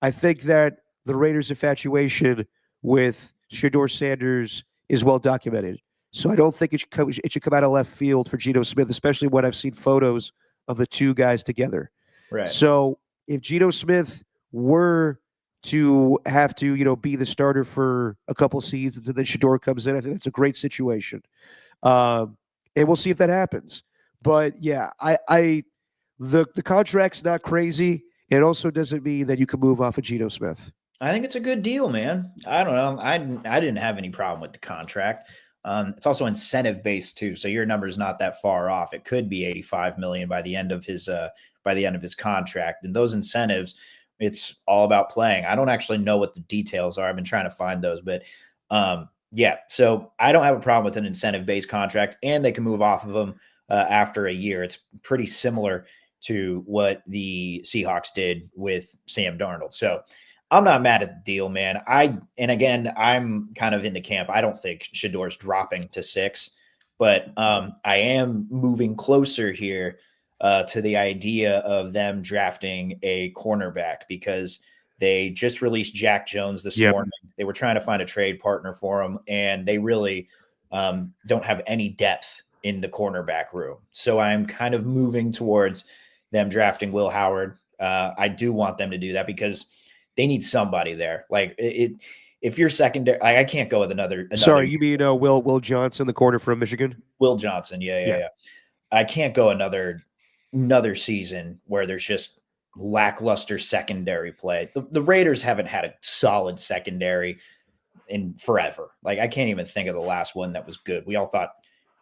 [SPEAKER 1] I think that the Raiders' infatuation with Shedeur Sanders is well documented. So I don't think it should come out of left field for Geno Smith, especially when I've seen photos of the two guys together.
[SPEAKER 2] Right.
[SPEAKER 1] So if Geno Smith were to have to, be the starter for a couple seasons and then Shedeur comes in, I think that's a great situation. And we'll see if that happens. But yeah, the contract's not crazy. It also doesn't mean that you can move off of Geno Smith.
[SPEAKER 2] I think it's a good deal, man. I don't know. I didn't have any problem with the contract. It's also incentive based too, so your number is not that far off. It could be $85 million by the end of his contract, and those incentives, it's all about playing. I don't actually know what the details are. I've been trying to find those, but so I don't have a problem with an incentive based contract, and they can move off of them after a year. It's pretty similar to what the Seahawks did with Sam Darnold. So I'm not mad at the deal, man. And again, I'm kind of in the camp. I don't think Shedeur's dropping to 6, but I am moving closer here to the idea of them drafting a cornerback because they just released Jack Jones this morning. They were trying to find a trade partner for him, and they really don't have any depth in the cornerback room. So I'm kind of moving towards them drafting Will Howard. I do want them to do that because they need somebody there. Like if you're secondary, I can't go with another.
[SPEAKER 1] Sorry, you mean Will Johnson, the corner from Michigan?
[SPEAKER 2] Will Johnson, yeah. I can't go another season where there's just lackluster secondary play. The Raiders haven't had a solid secondary in forever. Like, I can't even think of the last one that was good. We all thought,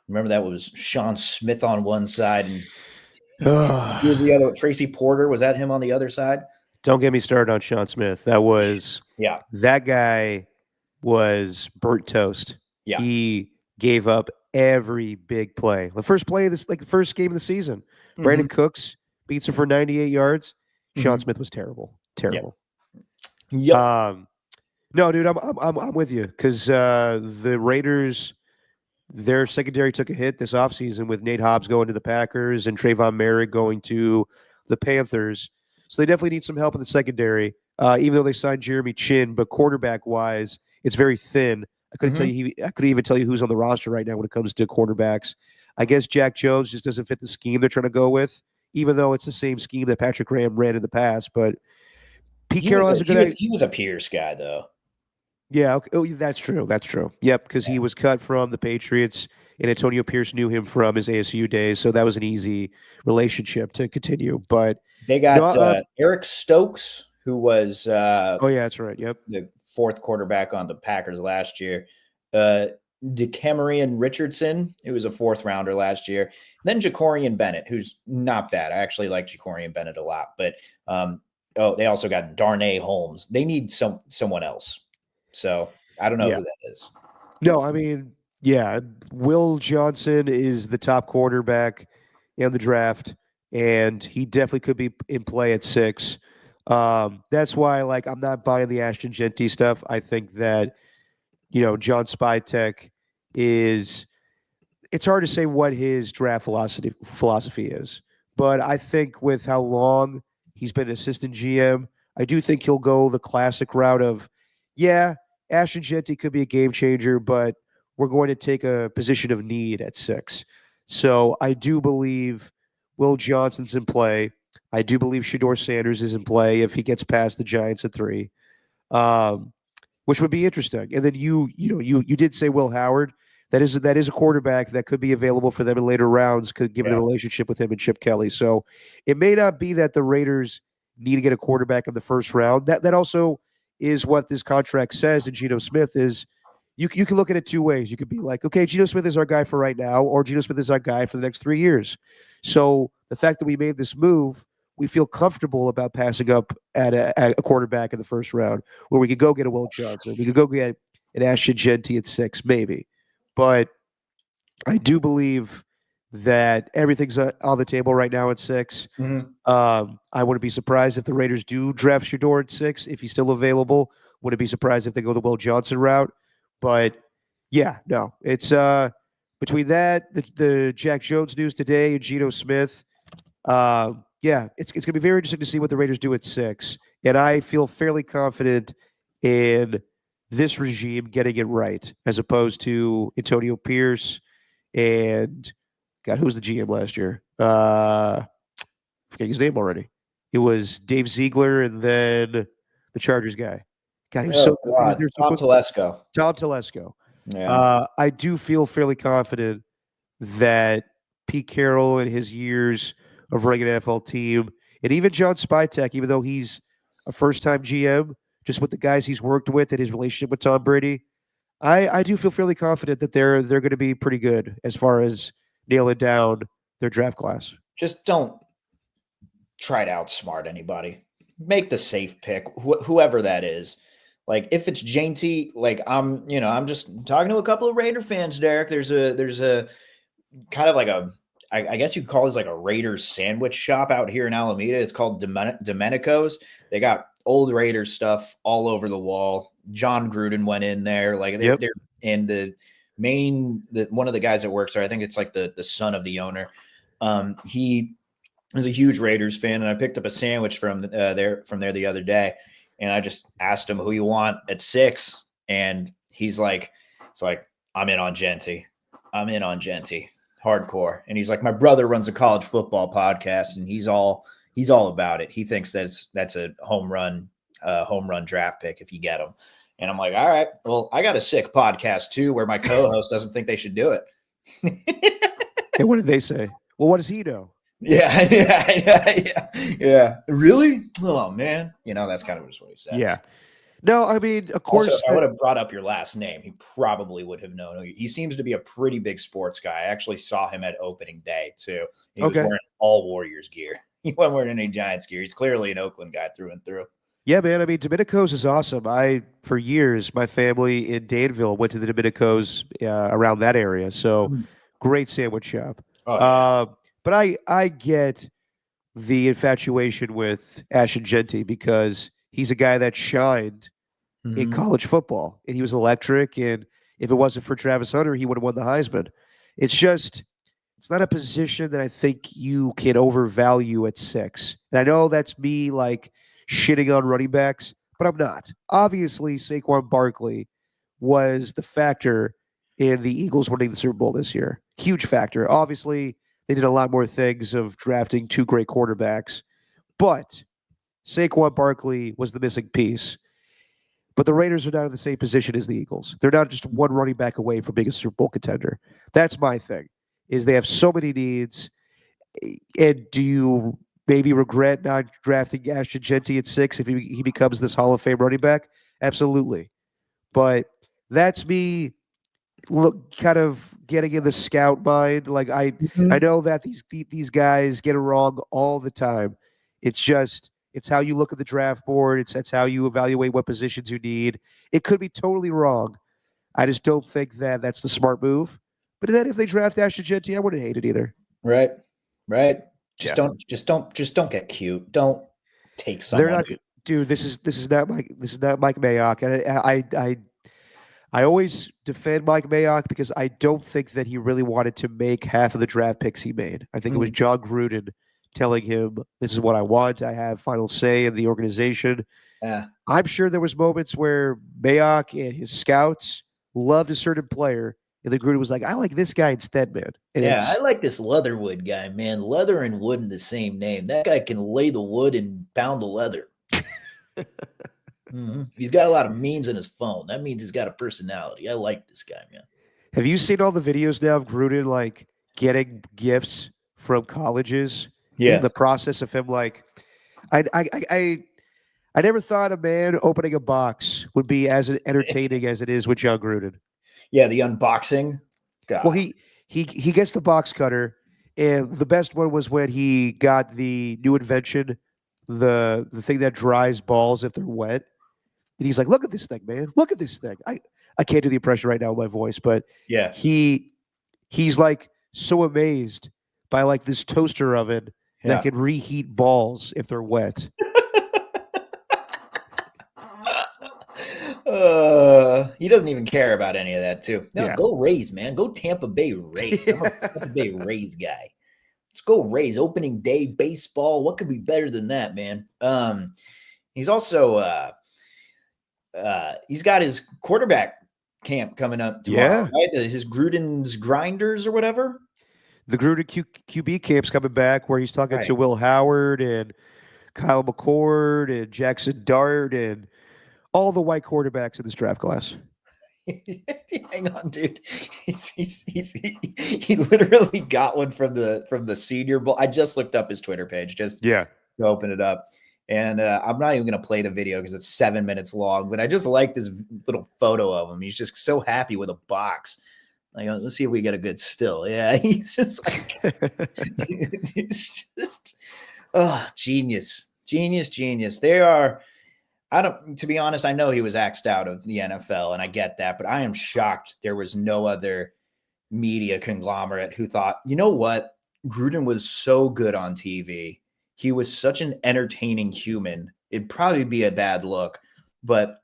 [SPEAKER 2] remember that was Sean Smith on one side and who was the other? Tracy Porter, was that him on the other side?
[SPEAKER 1] Don't get me started on Sean Smith. That guy was burnt toast.
[SPEAKER 2] Yeah.
[SPEAKER 1] He gave up every big play. The first play of this, like the first game of the season, Brandon Cooks beats him for 98 yards. Sean Smith was terrible.
[SPEAKER 2] Yep.
[SPEAKER 1] No, dude, I'm with you because the Raiders, their secondary took a hit this offseason with Nate Hobbs going to the Packers and Trayvon Merrick going to the Panthers. So they definitely need some help in the secondary, even though they signed Jeremy Chin. But quarterback-wise, it's very thin. I couldn't even tell you who's on the roster right now when it comes to quarterbacks. I guess Jack Jones just doesn't fit the scheme they're trying to go with, even though it's the same scheme that Patrick Graham ran in the past. But Pete Carroll has a good idea.
[SPEAKER 2] He was a Pierce guy, though.
[SPEAKER 1] Yeah, okay. Oh, that's true. Yep, because he was cut from the Patriots, and Antonio Pierce knew him from his ASU days, so that was an easy relationship to continue. But
[SPEAKER 2] they got Eric Stokes, who was
[SPEAKER 1] that's right. Yep,
[SPEAKER 2] the 4th quarterback on the Packers last year. DeCamerion Richardson, who was a 4th rounder last year. Then Jacorian Bennett, who's not bad. I actually like Jacorian Bennett a lot, but they also got Darnay Holmes. They need someone else. So I don't know who that is.
[SPEAKER 1] No, I mean, yeah, Will Johnson is the top quarterback in the draft, and he definitely could be in play at 6. That's why, like, I'm not buying the Ashton Genty stuff. I think that, John Spytek is. It's hard to say what his draft philosophy is, but I think with how long he's been assistant GM, I do think he'll go the classic route of, yeah, Ashton Genty could be a game changer, but we're going to take a position of need at 6. So I do believe Will Johnson's in play. I do believe Shedeur Sanders is in play if he gets past the Giants at 3, which would be interesting. And then you did say Will Howard. That is a quarterback that could be available for them in later rounds, given the relationship with him and Chip Kelly. So it may not be that the Raiders need to get a quarterback in the first round. That also is what this contract says. And Geno Smith is. You can look at it two ways. You could be like, okay, Geno Smith is our guy for right now, or Geno Smith is our guy for the next 3 years. So the fact that we made this move, we feel comfortable about passing up at a quarterback in the first round, where we could go get a Will Johnson. We could go get an Ashton Genty at 6, maybe. But I do believe that everything's on the table right now at 6.
[SPEAKER 2] Mm-hmm.
[SPEAKER 1] I wouldn't be surprised if the Raiders do draft Shedeur at 6 if he's still available. Wouldn't be surprised if they go the Will Johnson route. But yeah, no, it's between that, the Jack Jones news today, and Geno Smith. Yeah, it's going to be very interesting to see what the Raiders do at 6. And I feel fairly confident in this regime getting it right, as opposed to Antonio Pierce and God, who was the GM last year? Forgetting his name already. It was Dave Ziegler and then the Chargers guy. God, he was so
[SPEAKER 2] Tom Telesco.
[SPEAKER 1] Tom Telesco.
[SPEAKER 2] Yeah.
[SPEAKER 1] I do feel fairly confident that Pete Carroll and his years of running an NFL team, and even John Spytek, even though he's a first-time GM, just with the guys he's worked with and his relationship with Tom Brady, I do feel fairly confident that they're going to be pretty good as far as nailing down their draft class.
[SPEAKER 2] Just don't try to outsmart anybody. Make the safe pick, whoever that is. Like if it's Genty, like I'm just talking to a couple of Raider fans, Derek. There's a kind of like I guess you could call this like a Raiders sandwich shop out here in Alameda. It's called Domenico's. They got old Raiders stuff all over the wall. John Gruden went in there. Like they're and the one of the guys that works there, I think it's like the son of the owner. He is a huge Raiders fan, and I picked up a sandwich from there the other day, and I just asked him who you want at 6, and he's like, it's like, I'm in on Genty. Hardcore. And he's like, my brother runs a college football podcast, and he's all about it. He thinks that's a home run draft pick if you get him. And I'm like, all right, well, I got a sick podcast too, where my co-host doesn't think they should do it.
[SPEAKER 1] And what did they say? Well, what does he know?
[SPEAKER 2] Yeah. Really? Oh man. That's kind of just what he said.
[SPEAKER 1] Yeah. No, I mean, of course.
[SPEAKER 2] Also, I would have brought up your last name. He probably would have known. He seems to be a pretty big sports guy. I actually saw him at opening day too. He was wearing all Warriors gear. He wasn't wearing any Giants gear. He's clearly an Oakland guy through and through.
[SPEAKER 1] Yeah, man. I mean, Domenico's is awesome. For years, my family in Danville went to the Domenico's around that area. So great sandwich shop.
[SPEAKER 2] Oh, yeah.
[SPEAKER 1] But I get the infatuation with Ashton Genty because he's a guy that shined in college football, and he was electric. And if it wasn't for Travis Hunter, he would have won the Heisman. It's not a position that I think you can overvalue at 6. And I know that's me like shitting on running backs, but I'm not. Obviously, Saquon Barkley was the factor in the Eagles winning the Super Bowl this year. Huge factor. Obviously, they did a lot more things of drafting 2 great quarterbacks, but Saquon Barkley was the missing piece. But the Raiders are not in the same position as the Eagles. They're not just one running back away from being a Super Bowl contender. That's my thing, is they have so many needs. And do you maybe regret not drafting Ashton Genty at 6 if he becomes this Hall of Fame running back? Absolutely. But that's me kind of getting in the scout mind. Like I know that these guys get it wrong all the time. It's just It's how you look at the draft board. It's how you evaluate what positions you need. It could be totally wrong. I just don't think that that's the smart move. But then if they draft Ashton Jeanty, I wouldn't hate it either.
[SPEAKER 2] Right. Just don't get cute. Don't take someone.
[SPEAKER 1] They're not, dude. This is not Mike Mayock, and I always defend Mike Mayock because I don't think that he really wanted to make half of the draft picks he made. I think it was John Gruden telling him, "This is what I want. I have final say in the organization."
[SPEAKER 2] Yeah.
[SPEAKER 1] I'm sure there was moments where Mayock and his scouts loved a certain player, and the Gruden was like, "I like this guy instead, man." And
[SPEAKER 2] I like this Leatherwood guy, man. Leather and wood in the same name. That guy can lay the wood and pound the leather. He's got a lot of memes in his phone. That means he's got a personality. I like this guy, man.
[SPEAKER 1] Have you seen all the videos now of Gruden like getting gifts from colleges?
[SPEAKER 2] Yeah.
[SPEAKER 1] In the process of him, like, I never thought a man opening a box would be as entertaining as it is with John Gruden.
[SPEAKER 2] Yeah, the unboxing. God.
[SPEAKER 1] Well, he gets the box cutter, and the best one was when he got the new invention, the thing that dries balls if they're wet. And he's like, "Look at this thing, man! Look at this thing." I can't do the impression right now with my voice, but
[SPEAKER 2] yeah,
[SPEAKER 1] he's like so amazed by like this toaster oven that can reheat balls if they're wet.
[SPEAKER 2] He doesn't even care about any of that, too. No, go Rays, man. Go Tampa Bay Rays. I'm a Tampa Bay Rays guy. Let's go Rays. Opening day baseball. What could be better than that, man? He's also he's got his quarterback camp coming up tomorrow, right? His Gruden's Grinders or whatever.
[SPEAKER 1] The Gruden QB camp's coming back where he's talking to Will Howard and Kyle McCord and Jackson Dart and all the white quarterbacks in this draft class.
[SPEAKER 2] Hang on, dude. He literally got one from the Senior Bowl. I just looked up his Twitter page just to open it up. And I'm not even going to play the video because it's 7 minutes long, but I just like this little photo of him. He's just so happy with a box. Like, let's see if we get a good still. Yeah, he's just like, genius. They are, to be honest, I know he was axed out of the NFL, and I get that, but I am shocked there was no other media conglomerate who thought, you know what? Gruden was so good on TV. He was such an entertaining human. It'd probably be a bad look, but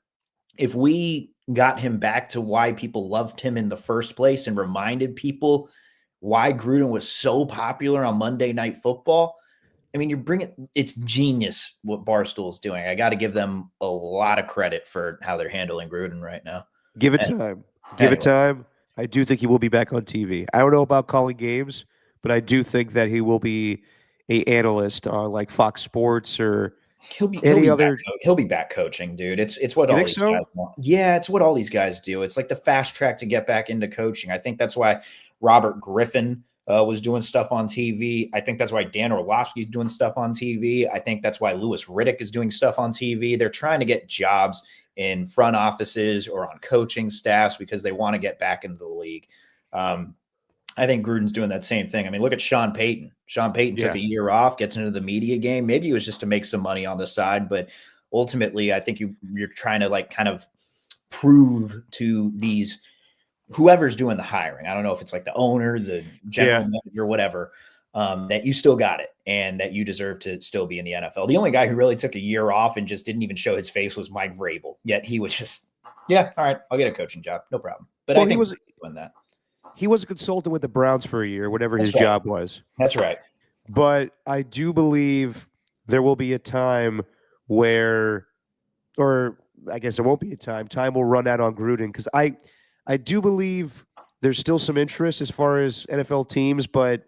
[SPEAKER 2] if we got him back to why people loved him in the first place and reminded people why Gruden was so popular on Monday Night Football, I mean, it's genius what Barstool's doing. I got to give them a lot of credit for how they're handling Gruden right now.
[SPEAKER 1] Give it time. Give it time. I do think he will be back on TV. I don't know about calling games, but I do think that he will be an analyst on like Fox Sports or
[SPEAKER 2] he'll be back coaching, dude. It's what all these guys want. Yeah, it's what all these guys do. It's like the fast track to get back into coaching. I think that's why Robert Griffin was doing stuff on TV. I think that's why Dan Orlovsky is doing stuff on TV. I think that's why Louis Riddick is doing stuff on TV. They're trying to get jobs in front offices or on coaching staffs because they want to get back into the league. I think Gruden's doing that same thing. I mean, look at Sean Payton. Sean Payton took a year off, gets into the media game. Maybe it was just to make some money on the side, but ultimately, I think you're trying to like kind of prove to these whoever's doing the hiring. I don't know if it's like the owner, the general manager, whatever, that you still got it and that you deserve to still be in the NFL. The only guy who really took a year off and just didn't even show his face was Mike Vrabel. Yet he was just, all right, I'll get a coaching job, no problem. But I think he was doing that.
[SPEAKER 1] He was a consultant with the Browns for a year, whatever his job was.
[SPEAKER 2] That's right.
[SPEAKER 1] But I do believe there will be a time where, or I guess there won't be a time will run out on Gruden because I do believe there's still some interest as far as NFL teams, but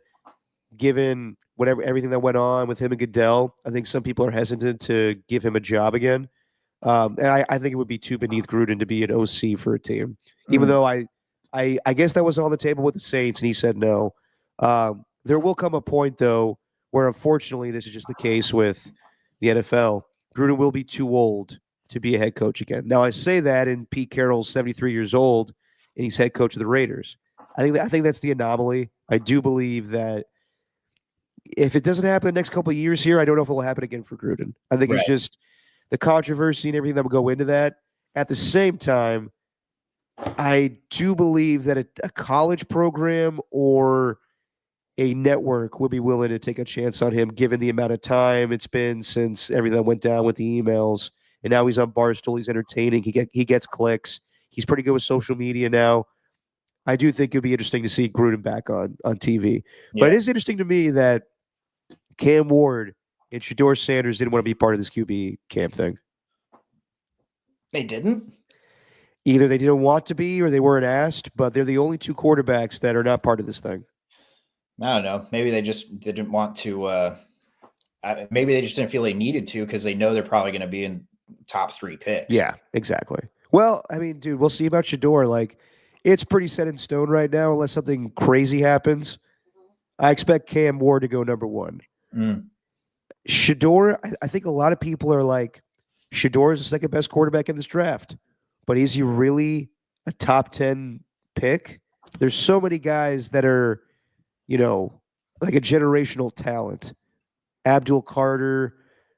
[SPEAKER 1] given everything that went on with him and Goodell, I think some people are hesitant to give him a job again. And I think it would be too beneath Gruden to be an OC for a team, even though I guess that was on the table with the Saints, and he said no. There will come a point, though, where unfortunately this is just the case with the NFL. Gruden will be too old to be a head coach again. Now, I say that, and Pete Carroll's 73 years old, and he's head coach of the Raiders. I think that's the anomaly. I do believe that if it doesn't happen the next couple of years here, I don't know if it will happen again for Gruden. I think it's just the controversy and everything that will go into that. At the same time, I do believe that a college program or a network would be willing to take a chance on him, given the amount of time it's been since everything that went down with the emails. And now he's on Barstool. He's entertaining. He gets clicks. He's pretty good with social media now. I do think it'd be interesting to see Gruden back on TV. But it is interesting to me that Cam Ward and Shedeur Sanders didn't want to be part of this QB camp thing.
[SPEAKER 2] They didn't?
[SPEAKER 1] Either they didn't want to be or they weren't asked, but they're the only two quarterbacks that are not part of this thing.
[SPEAKER 2] I don't know. Maybe they didn't want to. Maybe they just didn't feel they needed to because they know they're probably going to be in top 3 picks.
[SPEAKER 1] Yeah, exactly. Well, I mean, dude, we'll see about Shedeur. Like, it's pretty set in stone right now unless something crazy happens. I expect Cam Ward to go number 1. Shedeur, I think a lot of people are like, Shedeur is the second best quarterback in this draft. But is he really a top 10 pick? There's so many guys that are, like a generational talent. Abdul Carter,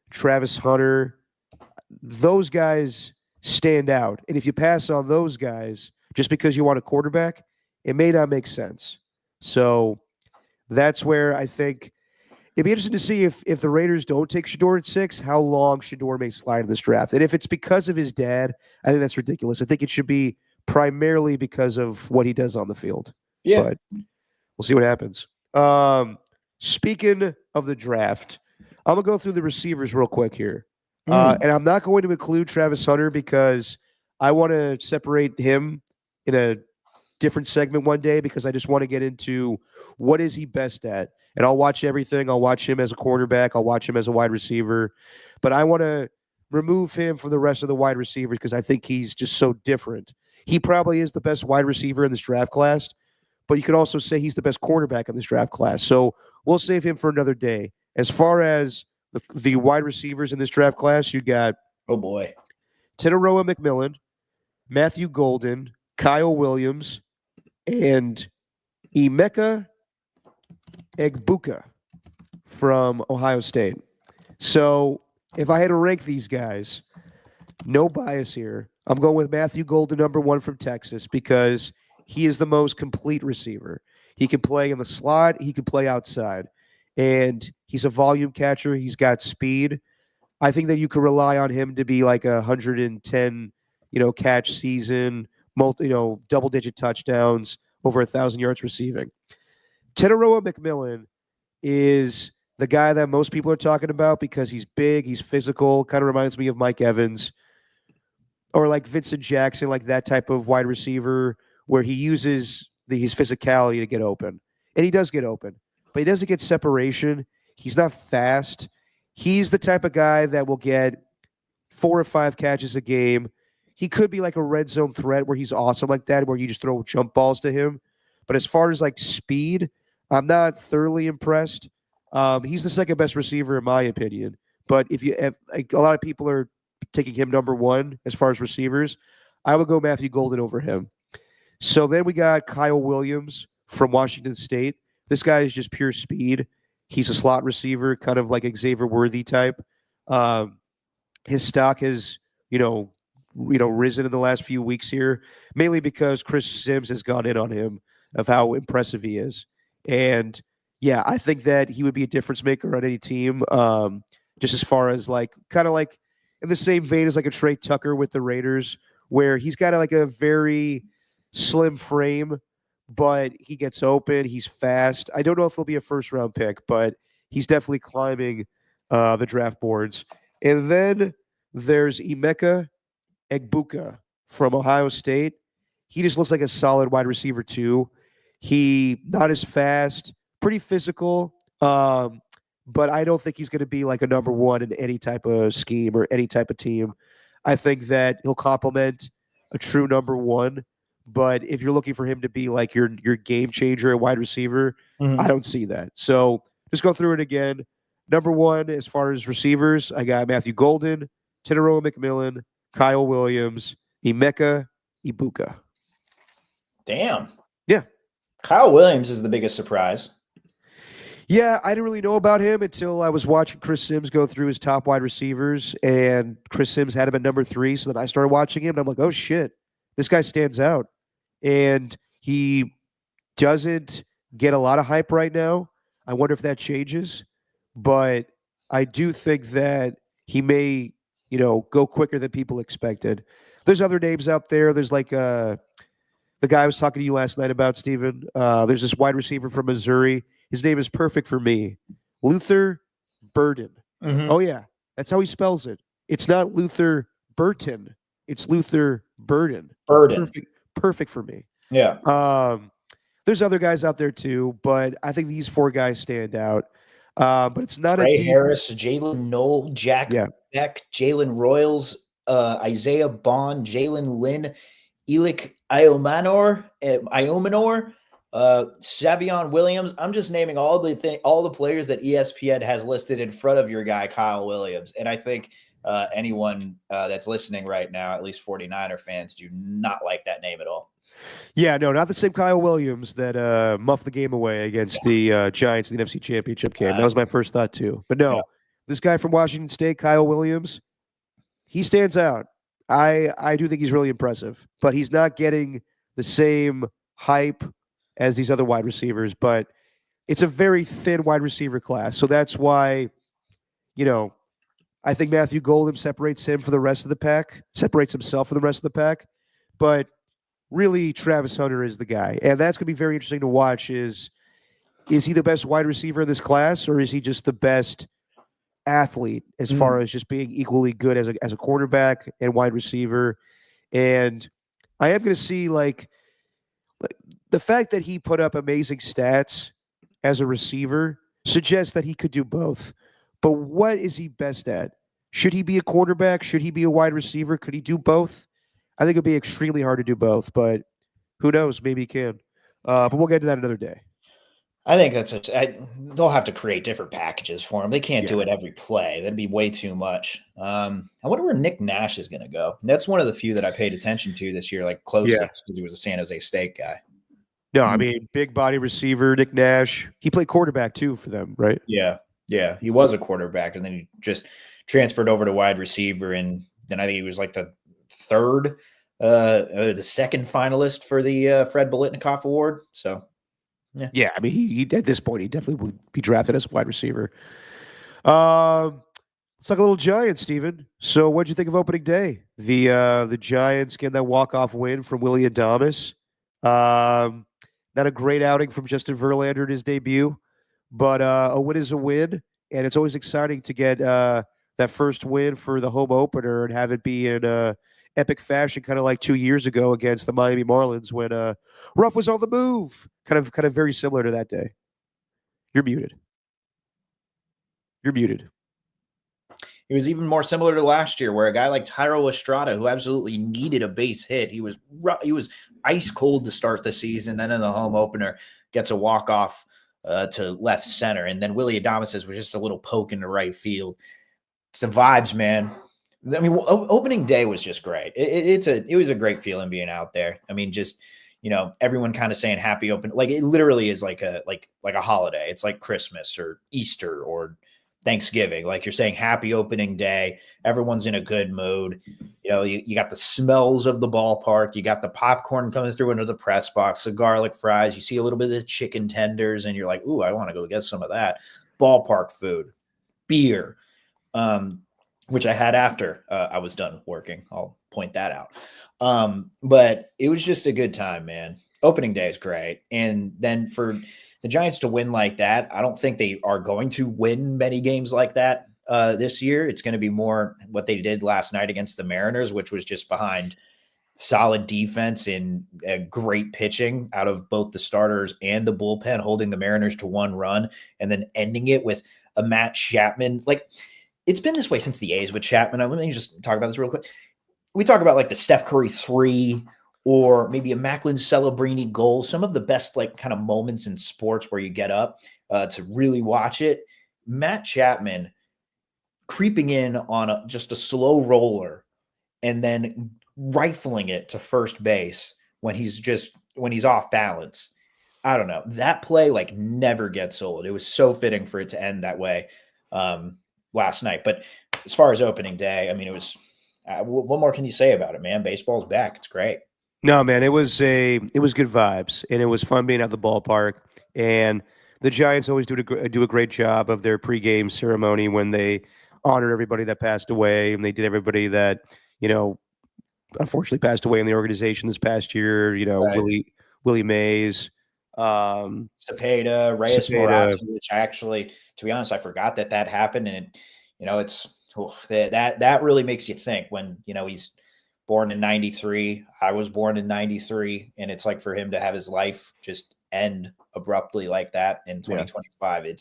[SPEAKER 1] Travis Hunter, those guys stand out. And if you pass on those guys just because you want a quarterback, it may not make sense. So that's where I think it'd be interesting to see if the Raiders don't take Shedeur at 6, how long Shedeur may slide in this draft. And if it's because of his dad, I think that's ridiculous. I think it should be primarily because of what he does on the field.
[SPEAKER 2] Yeah.
[SPEAKER 1] But we'll see what happens. Speaking of the draft, I'm going to go through the receivers real quick here. And I'm not going to include Travis Hunter because I want to separate him in a different segment one day because I just want to get into what is he best at. And I'll watch everything. I'll watch him as a quarterback. I'll watch him as a wide receiver. But I want to remove him from the rest of the wide receivers because I think he's just so different. He probably is the best wide receiver in this draft class, but you could also say he's the best quarterback in this draft class. So we'll save him for another day. As far as the wide receivers in this draft class, you got Tenaroa McMillan, Matthew Golden, Kyle Williams, and Emeka Egbuka from Ohio State. So if I had to rank these guys, no bias here, I'm going with Matthew Golden, number 1 from Texas, because he is the most complete receiver. He can play in the slot. He can play outside. And he's a volume catcher. He's got speed. I think that you could rely on him to be like a 110, catch season, double-digit touchdowns, over 1,000 yards receiving. Tenaroa McMillan is the guy that most people are talking about because he's big, he's physical, kind of reminds me of Mike Evans or like Vincent Jackson, like that type of wide receiver where he uses his physicality to get open. And he does get open, but he doesn't get separation. He's not fast. He's the type of guy that will get 4 or 5 catches a game. He could be like a red zone threat where he's awesome like that, where you just throw jump balls to him. But as far as like speed, I'm not thoroughly impressed. He's the second best receiver in my opinion. But if a lot of people are taking him number 1 as far as receivers, I would go Matthew Golden over him. So then we got Kyle Williams from Washington State. This guy is just pure speed. He's a slot receiver, kind of like Xavier Worthy type. His stock has, risen in the last few weeks here, mainly because Chris Sims has gone in on him of how impressive he is. And yeah, I think that he would be a difference maker on any team. Just as far as like, kind of like in the same vein as like a Trey Tucker with the Raiders, where he's got like a very slim frame, but he gets open. He's fast. I don't know if he'll be a first-round pick, but he's definitely climbing the draft boards. And then there's Emeka Egbuka from Ohio State. He just looks like a solid wide receiver too. He not as fast, pretty physical, but I don't think he's going to be like a number 1 in any type of scheme or any type of team. I think that he'll complement a true number 1. But if you're looking for him to be like your game changer at wide receiver, I don't see that. So just go through it again. Number 1, as far as receivers, I got Matthew Golden, Tenaroa McMillan, Kyle Williams, Emeka Egbuka.
[SPEAKER 2] Damn.
[SPEAKER 1] Yeah.
[SPEAKER 2] Kyle Williams is the biggest surprise.
[SPEAKER 1] Yeah, I didn't really know about him until I was watching Chris Sims go through his top wide receivers, and Chris Sims had him at number 3. So then I started watching him, and I'm like, oh shit, this guy stands out. And he doesn't get a lot of hype right now. I wonder if that changes, but I do think that he may, go quicker than people expected. There's other names out there. There's like the guy I was talking to you last night about, Steven. There's this wide receiver from Missouri. His name is perfect for me. Luther Burden.
[SPEAKER 2] Mm-hmm.
[SPEAKER 1] Oh, yeah. That's how he spells it. It's not Luther Burton. It's Luther Burden.
[SPEAKER 2] Burden.
[SPEAKER 1] Perfect for me.
[SPEAKER 2] Yeah.
[SPEAKER 1] There's other guys out there too, but I think these 4 guys stand out. But it's not
[SPEAKER 2] Trey
[SPEAKER 1] a deep...
[SPEAKER 2] Harris, Jalen Knoll, Jack Beck, Jalen Royals, Isaiah Bond, Jalen Lynn, Elik Iomanor, Savion Williams. I'm just naming all the players that ESPN has listed in front of your guy, Kyle Williams. And I think anyone that's listening right now, at least 49er fans, do not like that name at all.
[SPEAKER 1] Yeah, no, not the same Kyle Williams that muffed the game away against the Giants in the NFC Championship game. That was my first thought too. But no, this guy from Washington State, Kyle Williams, he stands out. I do think he's really impressive, but he's not getting the same hype as these other wide receivers. But it's a very thin wide receiver class. So that's why, I think Matthew Golden separates him for the rest of the pack, separates himself from the rest of the pack. But really, Travis Hunter is the guy. And that's going to be very interesting to watch is he the best wide receiver in this class, or is he just the best athlete as far as just being equally good as a quarterback and wide receiver? And I am going to see, like the fact that he put up amazing stats as a receiver suggests that he could do both. But what is he best at? Should he be a quarterback? Should he be a wide receiver? Could he do both? I think it'd be extremely hard to do both, but who knows? Maybe he can. But we'll get to that another day.
[SPEAKER 2] I think they'll have to create different packages for him. They can't do it every play. That'd be way too much. I wonder where Nick Nash is going to go. That's one of the few that I paid attention to this year, like closely, because he was a San Jose State guy.
[SPEAKER 1] No, I mean, big body receiver, Nick Nash. He played quarterback too for them, right?
[SPEAKER 2] Yeah. He was a quarterback, and then he just transferred over to wide receiver, and then I think he was like the second finalist for the Fred Biletnikoff Award. So,
[SPEAKER 1] yeah. I mean, he at this point he definitely would be drafted as a wide receiver. It's like a little Giants, Steven. So, what'd you think of opening day? The Giants getting that walk-off win from Willie Adames. Not a great outing from Justin Verlander in his debut, but a win is a win, and it's always exciting to get that first win for the home opener and have it be in epic fashion, kind of like 2 years ago against the Miami Marlins when Ruff was on the move. Kind of very similar to that day. You're muted.
[SPEAKER 2] It was even more similar to last year, where a guy like Thairo Estrada, who absolutely needed a base hit, he was ice cold to start the season. Then in the home opener, gets a walk off to left center, and then Willie Adames was just a little poke into right field. It's the vibes, man. I mean, opening day was just great. It was a great feeling being out there. I mean, just everyone kind of saying happy open, like it literally is like a holiday. It's like Christmas or Easter or Thanksgiving. Like you're saying happy opening day. Everyone's in a good mood. You got the smells of the ballpark. You got the popcorn coming through into the press box, the garlic fries. You see a little bit of the chicken tenders, and you're like, ooh, I want to go get some of that. Ballpark food, beer, which I had after I was done working. I'll point that out. But it was just a good time, man. Opening day is great. And then for the Giants to win like that, I don't think they are going to win many games like that this year. It's going to be more what they did last night against the Mariners, which was just behind solid defense and great pitching out of both the starters and the bullpen, holding the Mariners to 1 run and then ending it with a Matt Chapman. Like, it's been this way since the A's with Chapman. Let me just talk about this real quick. We talk about like the Steph Curry 3 or maybe a Macklin Celebrini goal, some of the best like kind of moments in sports where you get up to really watch it. Matt Chapman creeping in on just a slow roller and then rifling it to first base when he's off balance. I don't know. That play like never gets old. It was so fitting for it to end that way last night. But as far as opening day, I mean, it was. What more can you say about it, man? Baseball's back. It's great.
[SPEAKER 1] No, man, it was good vibes, and it was fun being at the ballpark. And the Giants always do a great job of their pregame ceremony when they honor everybody that passed away, and they did everybody that unfortunately passed away in the organization this past year.
[SPEAKER 2] Right.
[SPEAKER 1] Willie Mays,
[SPEAKER 2] Cepeda, Reyes Morato, which actually, to be honest, I forgot that happened, and it's that really makes you think when he's born in 93. I was born in 93, and it's like for him to have his life just end abruptly like that in 2025.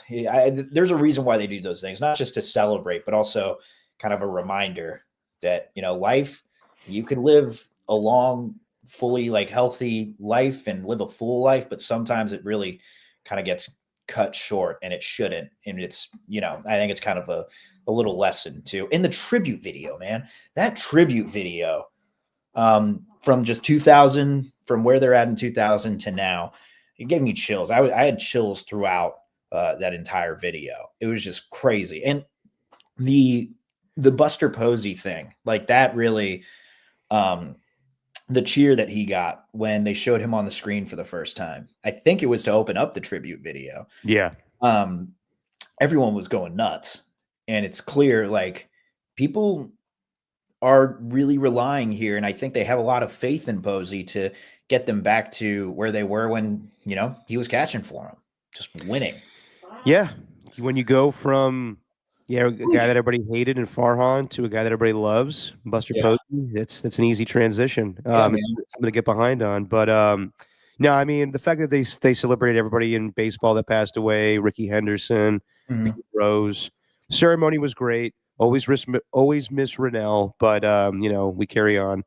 [SPEAKER 2] Yeah. There's a reason why they do those things, not just to celebrate, but also kind of a reminder that life, you can live a long, fully like healthy life and live a full life, but sometimes it really kind of gets cut short, and it shouldn't. And it's I think it's kind of a little lesson too in the tribute video, man. That tribute video from just 2000, from where they're at in 2000 to now, it gave me chills. I had chills throughout that entire video. It was just crazy. And the Buster Posey thing, like that really, the cheer that he got when they showed him on the screen for the first time, I think it was to open up the tribute video.
[SPEAKER 1] Yeah.
[SPEAKER 2] Everyone was going nuts. And it's clear, like, people are really relying here. And I think they have a lot of faith in Posey to get them back to where they were when, he was catching for them, just winning.
[SPEAKER 1] Yeah. When you go from a guy that everybody hated in Farhan to a guy that everybody loves, Buster Posey, that's an easy transition. Something to get behind on. But no, I mean, the fact that they celebrated everybody in baseball that passed away, Ricky Henderson, Rose, ceremony was great. Always miss Rennell, but we carry on.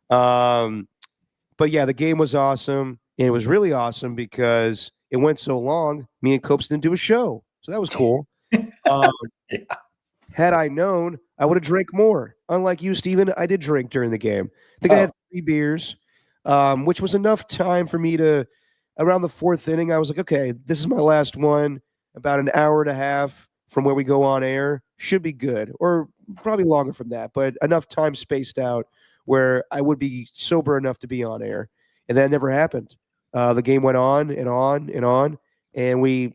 [SPEAKER 1] But yeah, the game was awesome, and it was really awesome because it went so long. Me and Copes didn't do a show, so that was cool. Had I known, I would have drank more. Unlike you, Steven, I did drink during the game. I think I had 3 beers, which was enough time for me to, around the 4th inning, I was like, okay, this is my last one. About an hour and a half from where we go on air. Should be good, or probably longer from that, but enough time spaced out where I would be sober enough to be on air. And that never happened. The game went on and on and on, and we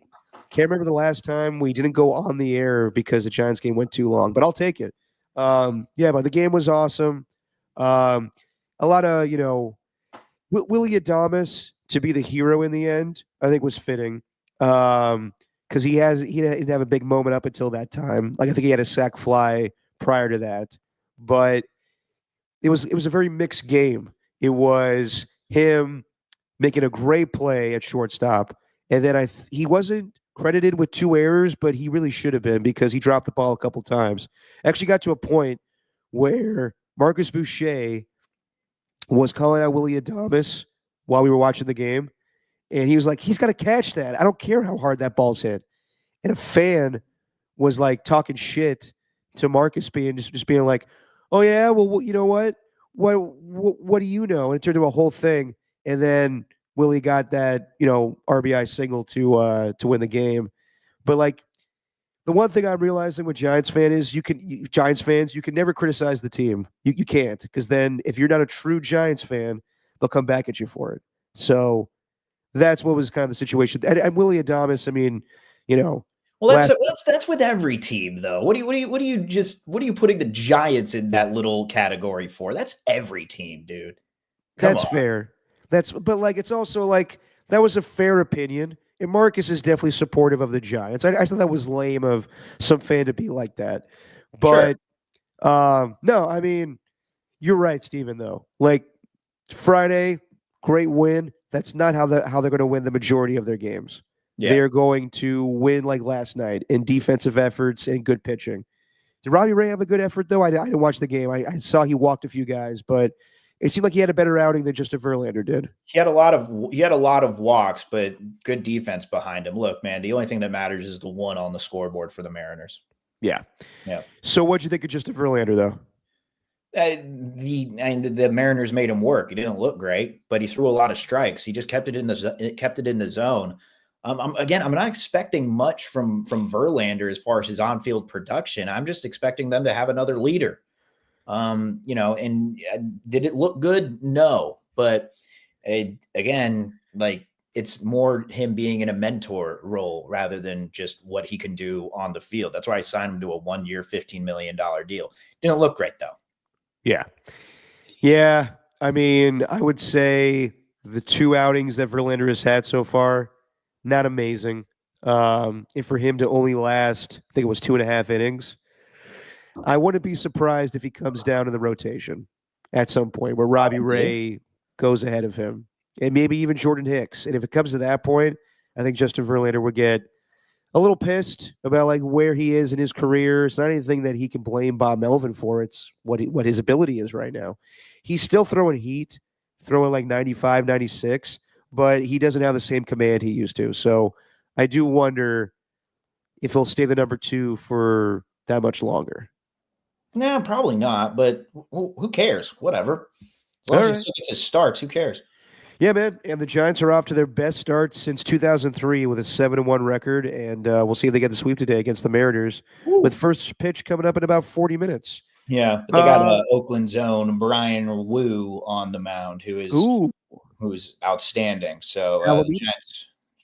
[SPEAKER 1] can't remember the last time we didn't go on the air because the Giants game went too long, but I'll take it. But the game was awesome. A lot of, Willie Adames to be the hero in the end, I think was fitting. Because he didn't have a big moment up until that time. Like, I think he had a sac fly prior to that, but it was a very mixed game. It was him making a great play at shortstop, and then he wasn't credited with 2 errors, but he really should have been because he dropped the ball a couple times. Actually got to a point where Marcus Boucher was calling out Willie Adames while we were watching the game. And he was like, he's got to catch that. I don't care how hard that ball's hit. And a fan was like talking shit to Marcus, just being like, oh yeah, well, you know what? What do you know? And it turned into a whole thing. And then Willie got that, RBI single to win the game. But like, the one thing I'm realizing with Giants fans, you can never criticize the team. You can't, because then if you're not a true Giants fan, they'll come back at you for it. So that's what was kind of the situation. And Willie Adames, I mean,
[SPEAKER 2] well, that's with every team, though. What are you putting the Giants in that little category for? That's every team, dude.
[SPEAKER 1] That's fair. But like, it's also like, that was a fair opinion. And Marcus is definitely supportive of the Giants. I thought that was lame of some fan to be like that. But no, I mean, you're right, Steven, though. Like, Friday, great win. That's not how they're going to win the majority of their games. Yeah. They're going to win like last night in defensive efforts and good pitching. Did Robbie Ray have a good effort, though? I didn't watch the game. I saw he walked a few guys, but it seemed like he had a better outing than just a Verlander did.
[SPEAKER 2] He had a lot of walks, but good defense behind him. Look, man, the only thing that matters is the 1 on the scoreboard for the Mariners.
[SPEAKER 1] Yeah. So what'd you think of just a Verlander, though?
[SPEAKER 2] The Mariners made him work. He didn't look great, but he threw a lot of strikes. He just kept it in the zone. I'm not expecting much from Verlander as far as his on-field production. I'm just expecting them to have another leader. And did it look good? No, but again, like it's more him being in a mentor role rather than just what he can do on the field. That's why I signed him to a 1-year, $15 million deal. Didn't look great though.
[SPEAKER 1] Yeah. Yeah. I mean, I would say the 2 outings that Verlander has had so far, not amazing. And for him to only last, I think it was 2.5 innings, I wouldn't be surprised if he comes down to the rotation at some point where Robbie Ray goes ahead of him and maybe even Jordan Hicks. And if it comes to that point, I think Justin Verlander would get a little pissed about like where he is in his career. It's not anything that he can blame Bob Melvin for. It's what his ability is right now. He's still throwing heat, throwing like 95, 96, but he doesn't have the same command he used to. So I do wonder if he'll stay the number 2 for that much longer.
[SPEAKER 2] No, probably not, but who cares? Whatever. As long as he still gets his starts, who cares?
[SPEAKER 1] Yeah, man. And the Giants are off to their best start since 2003 with a 7-1 record, and we'll see if they get the sweep today against the Mariners. Woo. With first pitch coming up in about 40 minutes.
[SPEAKER 2] Yeah, but they got Oakland's own Brian Wu on the mound, who's outstanding. So the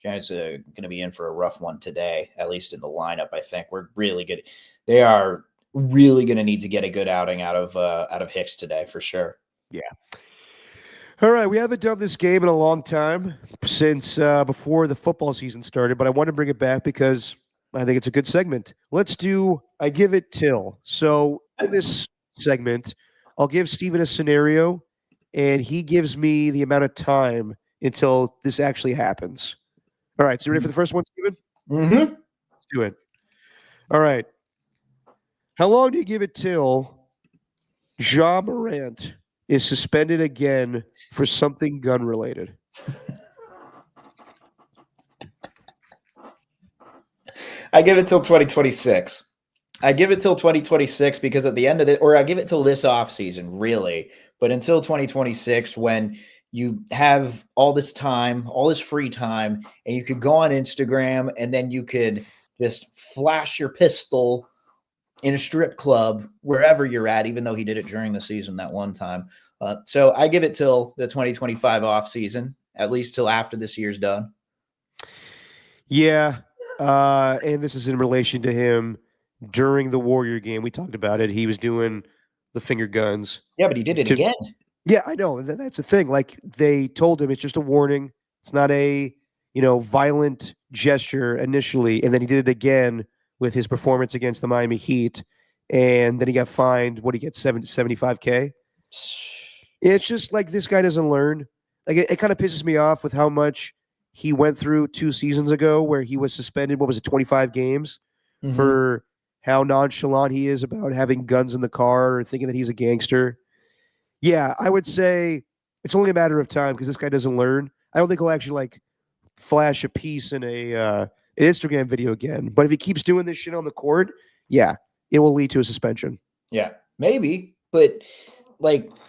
[SPEAKER 2] Giants are going to be in for a rough one today, at least in the lineup. I think we're really good. They are really going to need to get a good outing out of Hicks today for sure.
[SPEAKER 1] Yeah. All right, we haven't done this game in a long time since before the football season started, but I want to bring it back because I think it's a good segment. Let's do I Give It Till. So in this segment, I'll give Steven a scenario, and he gives me the amount of time until this actually happens. All right, so you ready for the first one, Steven?
[SPEAKER 2] Mm-hmm.
[SPEAKER 1] Let's do it. All right. How long do you give it till Ja Morant is suspended again for something gun-related?
[SPEAKER 2] I give it till 2026. I give it till 2026 because at the end of it, or I give it till this offseason, really. But until 2026, when you have all this time, all this free time, and you could go on Instagram and then you could just flash your pistol in a strip club, wherever you're at, even though he did it during the season that one time. So I give it till the 2025 offseason, at least till after this year's done.
[SPEAKER 1] Yeah. And this is in relation to him during the Warrior game. We talked about it. He was doing the finger guns.
[SPEAKER 2] Yeah, but he did it again.
[SPEAKER 1] Yeah, I know. That's the thing. Like they told him it's just a warning. It's not a, violent gesture initially. And then he did it again with his performance against the Miami Heat. And then he got fined. What did he get? $75K? It's just like this guy doesn't learn. Like it kind of pisses me off with how much he went through 2 seasons ago where he was suspended, 25 games for how nonchalant he is about having guns in the car or thinking that he's a gangster. Yeah, I would say it's only a matter of time because this guy doesn't learn. I don't think he'll actually flash a piece in an Instagram video again. But if he keeps doing this shit on the court, yeah, it will lead to a suspension.
[SPEAKER 2] Yeah, maybe. But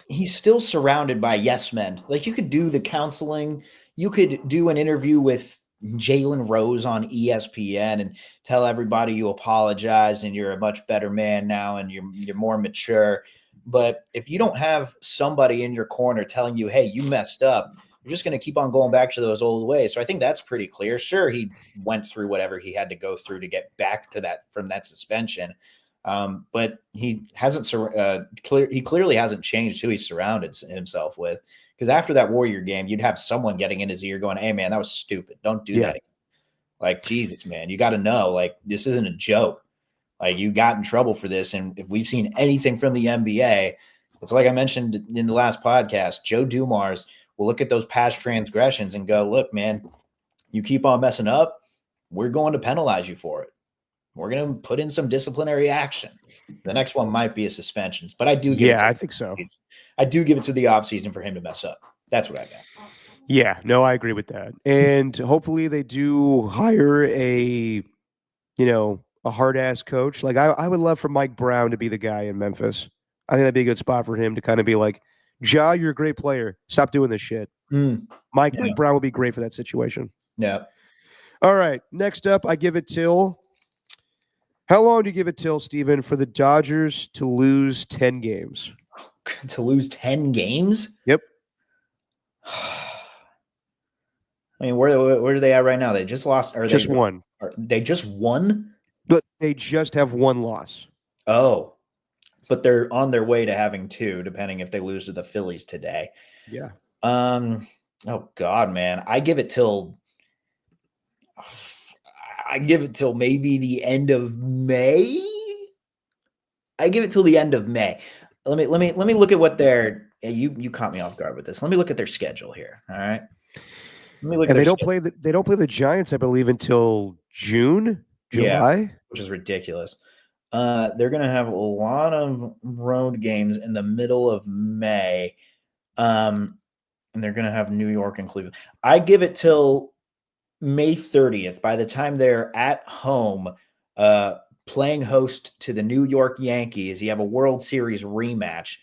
[SPEAKER 2] he's still surrounded by yes men. You could do the counseling. You could do an interview with Jalen Rose on ESPN and tell everybody you apologize and you're a much better man now and you're more mature. But if you don't have somebody in your corner telling you, hey, you messed up, you're just going to keep on going back to those old ways. So I think that's pretty clear. Sure, he went through whatever he had to go through to get back to that from that suspension. But he hasn't he clearly hasn't changed who he surrounded himself with. Because after that Warrior game, you'd have someone getting in his ear going, hey, man, that was stupid. Don't do that again. Jesus, man, you got to know, this isn't a joke. You got in trouble for this. And if we've seen anything from the NBA, it's like I mentioned in the last podcast, Joe Dumars will look at those past transgressions and go, look, man, you keep on messing up, we're going to penalize you for it. We're going to put in some disciplinary action. The next one might be a suspension, but I do give
[SPEAKER 1] I think so.
[SPEAKER 2] I do give it to the offseason for him to mess up. That's what I got.
[SPEAKER 1] Yeah, no, I agree with that. And hopefully they do hire a hard-ass coach. I would love for Mike Brown to be the guy in Memphis. I think that'd be a good spot for him to kind of be like, Ja, you're a great player. Stop doing this shit. Mike Brown would be great for that situation.
[SPEAKER 2] Yeah.
[SPEAKER 1] All right. Next up, I give it till. How long do you give it till, Steven, for the Dodgers to lose 10 games?
[SPEAKER 2] To lose 10 games?
[SPEAKER 1] Yep.
[SPEAKER 2] I mean, where are they at right now? They just lost.
[SPEAKER 1] Just won.
[SPEAKER 2] They just won?
[SPEAKER 1] But they just have one loss.
[SPEAKER 2] Oh. But they're on their way to having 2, depending if they lose to the Phillies today.
[SPEAKER 1] Yeah.
[SPEAKER 2] Oh God, man. I give it till maybe the end of May. I give it till the end of May. Let me look at what their you caught me off guard with this. Let me look at their schedule here. All right. Let me look.
[SPEAKER 1] And they don't play the Giants, I believe, until June, July,
[SPEAKER 2] yeah, which is ridiculous. They're going to have a lot of road games in the middle of May. And they're going to have New York and Cleveland. I give it till May 30th. By the time they're at home, playing host to the New York Yankees, you have a World Series rematch.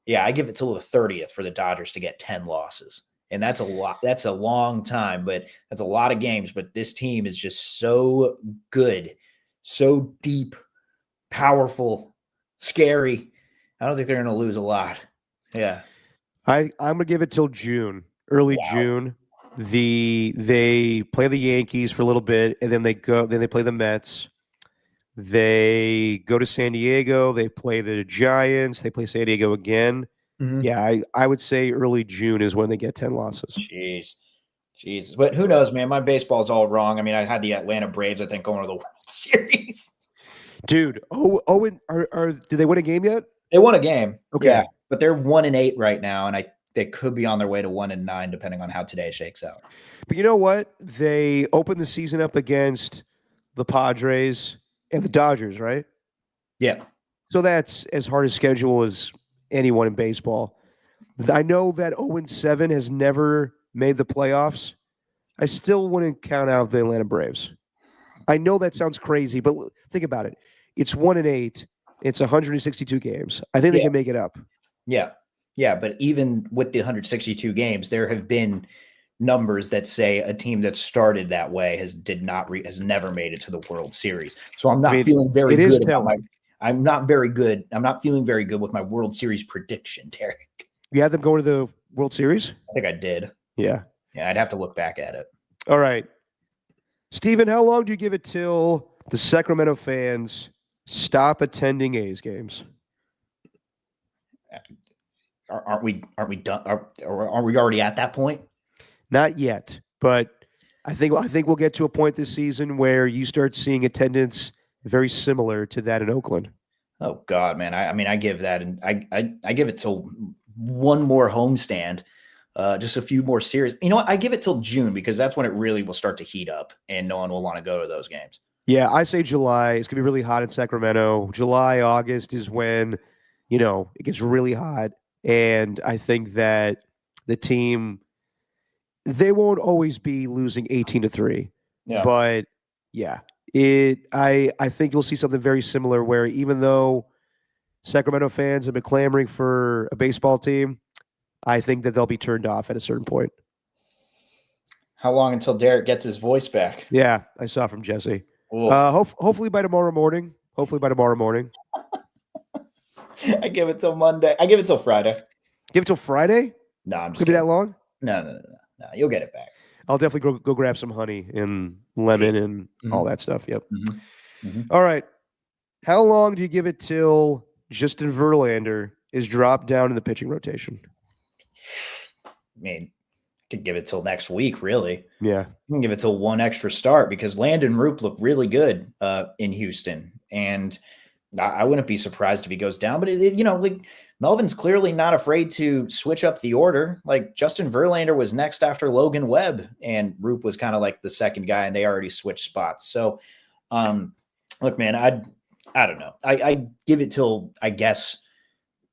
[SPEAKER 2] Yeah, I give it till the 30th for the Dodgers to get 10 losses. And that's a lot. That's a long time, but that's a lot of games. But this team is just so good, so deep, powerful, scary. I don't think they're going to lose a lot. Yeah.
[SPEAKER 1] I'm going to give it till June, early June. They play the Yankees for a little bit, and then they play the Mets. They go to San Diego. They play the Giants. They play San Diego again. Mm-hmm. Yeah, I would say early June is when they get 10 losses.
[SPEAKER 2] Jeez. But who knows, man? My baseball's all wrong. I mean, I had the Atlanta Braves, I think, going to the World Series.
[SPEAKER 1] Dude, did they win a game yet?
[SPEAKER 2] They won a game.
[SPEAKER 1] Okay.
[SPEAKER 2] Yeah, but they're 1-8 right now, and they could be on their way to 1-9, depending on how today shakes out.
[SPEAKER 1] But you know what? They opened the season up against the Padres and the Dodgers, right?
[SPEAKER 2] Yeah.
[SPEAKER 1] So that's as hard a schedule as anyone in baseball. I know that 0-7 has never made the playoffs. I still wouldn't count out the Atlanta Braves. I know that sounds crazy, but think about it. It's 1-8. It's 162 games. I think they can make it up.
[SPEAKER 2] Yeah. Yeah, but even with the 162 games, there have been numbers that say a team that started that way has never made it to the World Series. So I'm not feeling very good about I'm not feeling very good with my World Series prediction, Derek.
[SPEAKER 1] You had them going to the World Series?
[SPEAKER 2] I think I did.
[SPEAKER 1] Yeah.
[SPEAKER 2] Yeah, I'd have to look back at it.
[SPEAKER 1] All right. Steven, how long do you give it till the Sacramento fans stop attending A's games?
[SPEAKER 2] Aren't we done? Aren't we already at that point?
[SPEAKER 1] Not yet, but I think we'll get to a point this season where you start seeing attendance very similar to that in Oakland.
[SPEAKER 2] Oh God, man! I mean, I give that, and I give it till one more homestand, just a few more series. You know what? I give it till June because that's when it really will start to heat up, and no one will want to go to those games.
[SPEAKER 1] Yeah, I say July. It's gonna be really hot in Sacramento. July, August is when, it gets really hot, and I think that the team, they won't always be losing 18-3.
[SPEAKER 2] Yeah.
[SPEAKER 1] But yeah, I think you'll see something very similar where even though Sacramento fans have been clamoring for a baseball team, I think that they'll be turned off at a certain point.
[SPEAKER 2] How long until Derek gets his voice back?
[SPEAKER 1] Yeah, I saw from Jesse. Hopefully by tomorrow morning.
[SPEAKER 2] I give it till Monday. I give it till Friday.
[SPEAKER 1] Give it till Friday?
[SPEAKER 2] No, I'm just
[SPEAKER 1] Could be that long?
[SPEAKER 2] No. You'll get it back.
[SPEAKER 1] I'll definitely go grab some honey and lemon and all that stuff. Yep.
[SPEAKER 2] Mm-hmm. Mm-hmm.
[SPEAKER 1] All right. How long do you give it till Justin Verlander is dropped down in the pitching rotation?
[SPEAKER 2] I mean, I could give it till next week, really.
[SPEAKER 1] Yeah.
[SPEAKER 2] You can give it till one extra start because Landon Roop looked really good in Houston. And I wouldn't be surprised if he goes down. But, Melvin's clearly not afraid to switch up the order. Like Justin Verlander was next after Logan Webb, and Roop was kind of like the second guy, and they already switched spots. So, look, man, I don't know. I give it till, I guess,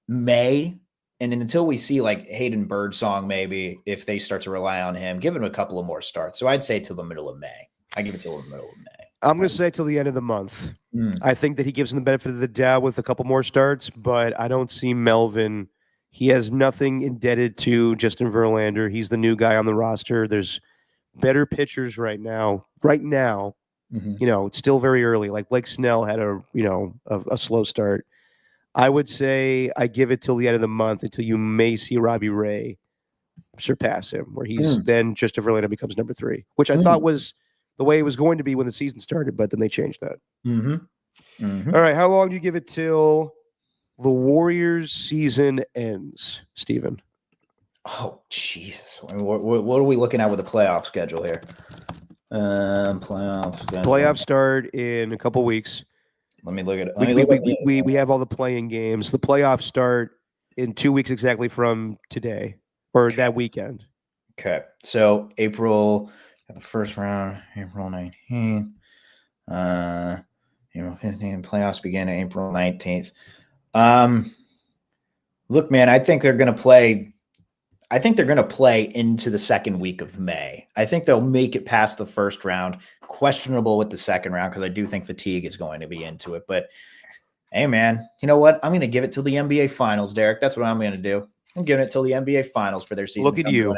[SPEAKER 2] May. And then until we see like Hayden Birdsong, maybe if they start to rely on him, give him a couple of more starts. So I'd say till the middle of May. I give it till the middle of May.
[SPEAKER 1] I'm going to say till the end of the month.
[SPEAKER 2] Mm.
[SPEAKER 1] I think that he gives him the benefit of the doubt with a couple more starts, but I don't see Melvin. He has nothing indebted to Justin Verlander. He's the new guy on the roster. There's better pitchers right now.
[SPEAKER 2] Mm-hmm.
[SPEAKER 1] It's still very early. Like Blake Snell had a slow start. I would say I give it till the end of the month until you may see Robbie Ray surpass him, where he's then Justin Verlander becomes number 3, which I thought was the way it was going to be when the season started, but then they changed that.
[SPEAKER 2] Mm-hmm. Mm-hmm.
[SPEAKER 1] All right, how long do you give it till the Warriors season ends, Steven?
[SPEAKER 2] Oh, Jesus. I mean, what are we looking at with the playoff schedule here?
[SPEAKER 1] Playoffs start in a couple weeks.
[SPEAKER 2] Let me look at it.
[SPEAKER 1] We have all the playing games. The playoffs start in 2 weeks exactly from today or that weekend.
[SPEAKER 2] Okay. So April, the first round, April 19th. April 15th. Playoffs begin April 19th. Look, man, I think they're going to play into the second week of May. I think they'll make it past the first round. Questionable with the second round because I do think fatigue is going to be into it. But, hey, man, you know what? I'm going to give it till the NBA Finals, Derek. That's what I'm going to do. I'm giving it till the NBA Finals for their season.
[SPEAKER 1] Look at you.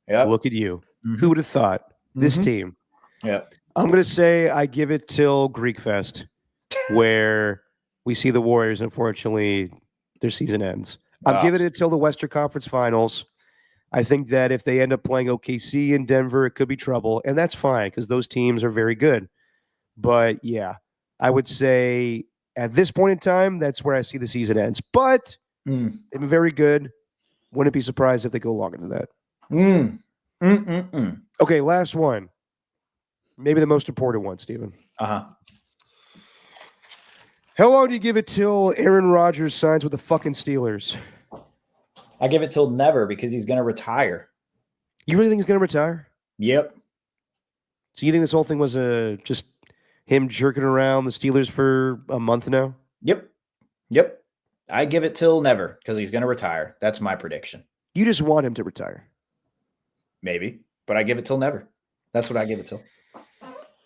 [SPEAKER 2] Yep.
[SPEAKER 1] Look at you.
[SPEAKER 2] Mm-hmm.
[SPEAKER 1] Who would have thought? This team.
[SPEAKER 2] Yeah.
[SPEAKER 1] I'm going to say I give it till Greek Fest, where we see the Warriors, unfortunately, their season ends. I'm giving it till the Western Conference Finals. I think that if they end up playing OKC in Denver, it could be trouble. And that's fine because those teams are very good. But, yeah, I would say at this point in time, that's where I see the season ends. But they've been very good. Wouldn't be surprised if they go longer than that. Okay, last one. Maybe the most important one, Steven.
[SPEAKER 2] Uh-huh.
[SPEAKER 1] How long do you give it till Aaron Rodgers signs with the fucking Steelers?
[SPEAKER 2] I give it till never because he's going to retire.
[SPEAKER 1] You really think he's going to retire?
[SPEAKER 2] Yep.
[SPEAKER 1] So you think this whole thing was just him jerking around the Steelers for a month now?
[SPEAKER 2] Yep. I give it till never because he's going to retire. That's my prediction.
[SPEAKER 1] You just want him to retire?
[SPEAKER 2] Maybe, but I give it till never. That's what I give it till.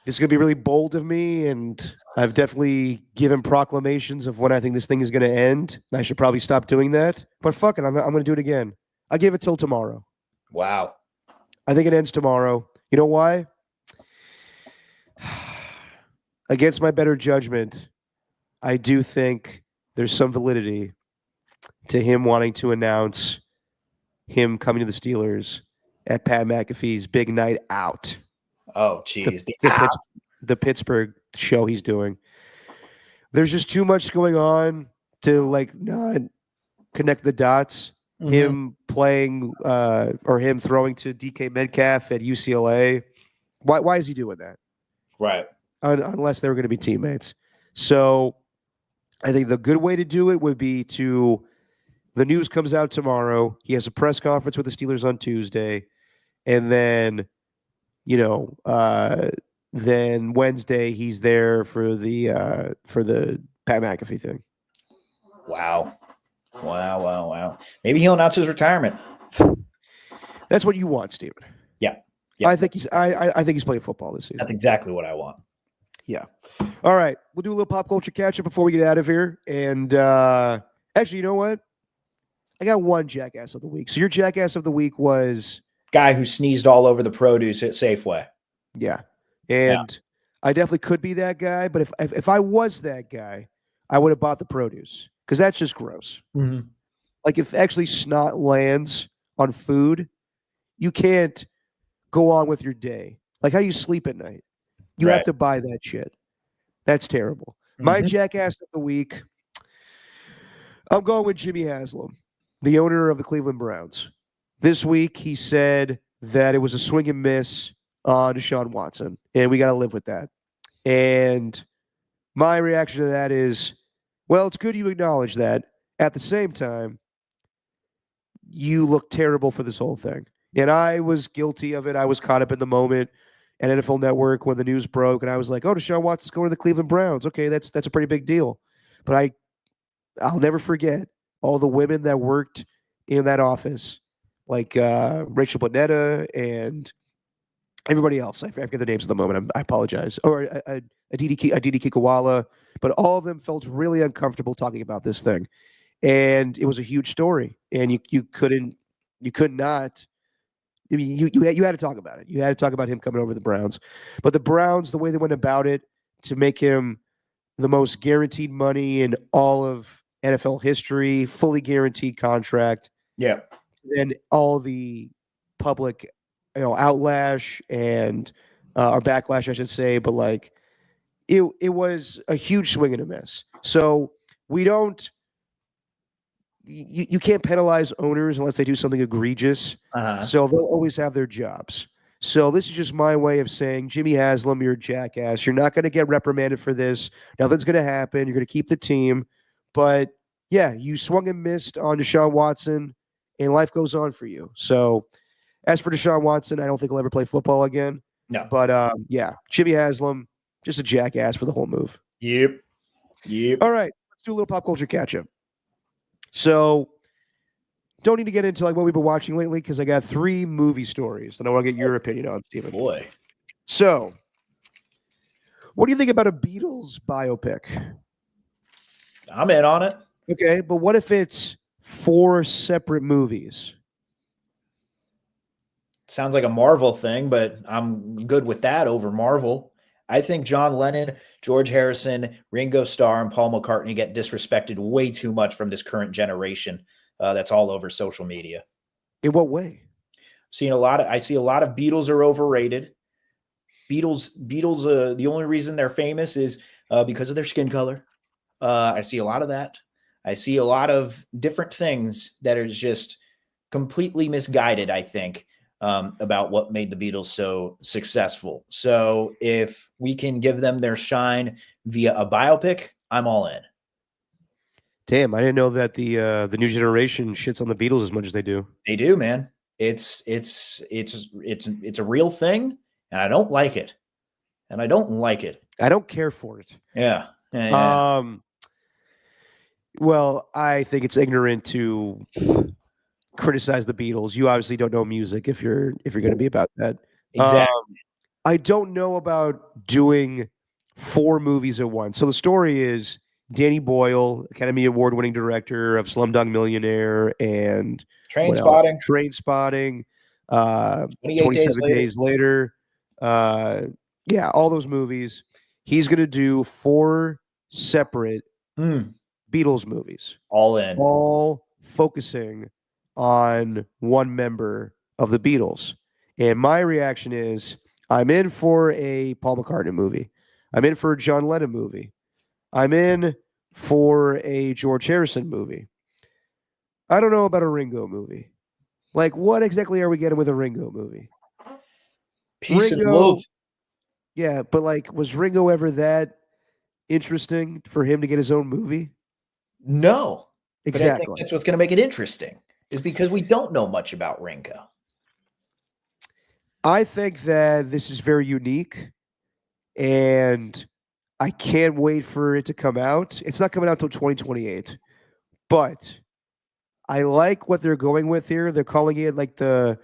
[SPEAKER 1] This is going to be really bold of me, and I've definitely given proclamations of when I think this thing is going to end, and I should probably stop doing that. But fuck it, I'm going to do it again. I give it till tomorrow.
[SPEAKER 2] Wow.
[SPEAKER 1] I think it ends tomorrow. You know why? Against my better judgment, I do think there's some validity to him wanting to announce him coming to the Steelers at Pat McAfee's big night out.
[SPEAKER 2] Oh, geez.
[SPEAKER 1] The Pittsburgh show he's doing. There's just too much going on to not connect the dots. Mm-hmm. Him playing or him throwing to DK Metcalf at UCLA. Why is he doing that?
[SPEAKER 2] Right.
[SPEAKER 1] Unless they were going to be teammates. So I think the good way to do it would be the news comes out tomorrow. He has a press conference with the Steelers on Tuesday. And then, then Wednesday he's there for the Pat McAfee thing.
[SPEAKER 2] Wow. Maybe he'll announce his retirement.
[SPEAKER 1] That's what you want, Steven.
[SPEAKER 2] Yeah.
[SPEAKER 1] I think he's playing football this season.
[SPEAKER 2] That's exactly what I want.
[SPEAKER 1] Yeah. All right. We'll do a little pop culture catch up before we get out of here. And actually, you know what? I got one jackass of the week. So your jackass of the week was
[SPEAKER 2] guy who sneezed all over the produce at Safeway.
[SPEAKER 1] Yeah. And I definitely could be that guy, but if I was that guy, I would have bought the produce because that's just gross.
[SPEAKER 2] Mm-hmm.
[SPEAKER 1] Like if actually snot lands on food, you can't go on with your day. Like how do you sleep at night? You have to buy that shit. That's terrible. Mm-hmm. My jackass of the week, I'm going with Jimmy Haslam, the owner of the Cleveland Browns. This week, he said that it was a swing and miss on Deshaun Watson, and we got to live with that. And my reaction to that is, well, it's good you acknowledge that. At the same time, you look terrible for this whole thing. And I was guilty of it. I was caught up in the moment at NFL Network when the news broke, and I was like, oh, Deshaun Watson's going to the Cleveland Browns. Okay, that's a pretty big deal. But I'll never forget all the women that worked in that office, like Rachel Bonetta and everybody else. I forget the names at the moment. I apologize. Or Aditi Kikawala, but all of them felt really uncomfortable talking about this thing, and it was a huge story, and you could not. I mean, you had to talk about it. You had to talk about him coming over the Browns, but the Browns, the way they went about it to make him the most guaranteed money in all of NFL history, fully guaranteed contract.
[SPEAKER 2] Yeah,
[SPEAKER 1] and all the public, outlash and or backlash, I should say, but like it was a huge swing and a miss. So we don't. You can't penalize owners unless they do something egregious. So they'll always have their jobs. So this is just my way of saying, Jimmy Haslam, you're a jackass. You're not going to get reprimanded for this. Nothing's going to happen. You're going to keep the team. But yeah, you swung and missed on Deshaun Watson, and life goes on for you. So as for Deshaun Watson, I don't think he'll ever play football again.
[SPEAKER 2] No.
[SPEAKER 1] But yeah, Jimmy Haslam, just a jackass for the whole move.
[SPEAKER 2] Yep.
[SPEAKER 1] All right, let's do a little pop culture catch-up. So don't need to get into like what we've been watching lately because I got 3 movie stories that I want to get your opinion on, Steven.
[SPEAKER 2] Boy.
[SPEAKER 1] So what do you think about a Beatles biopic?
[SPEAKER 2] I'm in on it.
[SPEAKER 1] Okay, but what if it's 4 separate movies?
[SPEAKER 2] Sounds like a Marvel thing, but I'm good with that over Marvel. I think John Lennon, George Harrison, Ringo Starr, and Paul McCartney get disrespected way too much from this current generation. That's all over social media.
[SPEAKER 1] In what way?
[SPEAKER 2] I see a lot of Beatles are overrated. Beatles. The only reason they're famous is because of their skin color. I see a lot of that. I see a lot of different things that are just completely misguided, I think, about what made the Beatles so successful. So if we can give them their shine via a biopic, I'm all in.
[SPEAKER 1] Damn, I didn't know that the new generation shits on the Beatles as much as they do.
[SPEAKER 2] They do, man. It's a real thing, and I don't like it. I don't care for it. Yeah.
[SPEAKER 1] Well, I think it's ignorant to criticize the Beatles. You obviously don't know music if you're going to be about that.
[SPEAKER 2] Exactly.
[SPEAKER 1] I don't know about doing 4 movies at once. So the story is Danny Boyle, Academy Award-winning director of Slumdog Millionaire and
[SPEAKER 2] Trainspotting.
[SPEAKER 1] 27 Days Later. Yeah, all those movies. He's going to do 4 separate Beatles movies.
[SPEAKER 2] All in.
[SPEAKER 1] All focusing on one member of the Beatles. And my reaction is, I'm in for a Paul McCartney movie. I'm in for a John Lennon movie. I'm in for a George Harrison movie. I don't know about a Ringo movie. Like, what exactly are we getting with a Ringo movie?
[SPEAKER 2] Peace and love.
[SPEAKER 1] Yeah, but like, was Ringo ever that interesting for him to get his own movie?
[SPEAKER 2] No.
[SPEAKER 1] Exactly.
[SPEAKER 2] But I think that's what's going to make it interesting, is because we don't know much about Ringo.
[SPEAKER 1] I think that this is very unique, and I can't wait for it to come out. It's not coming out until 2028, but I like what they're going with here. They're calling it like the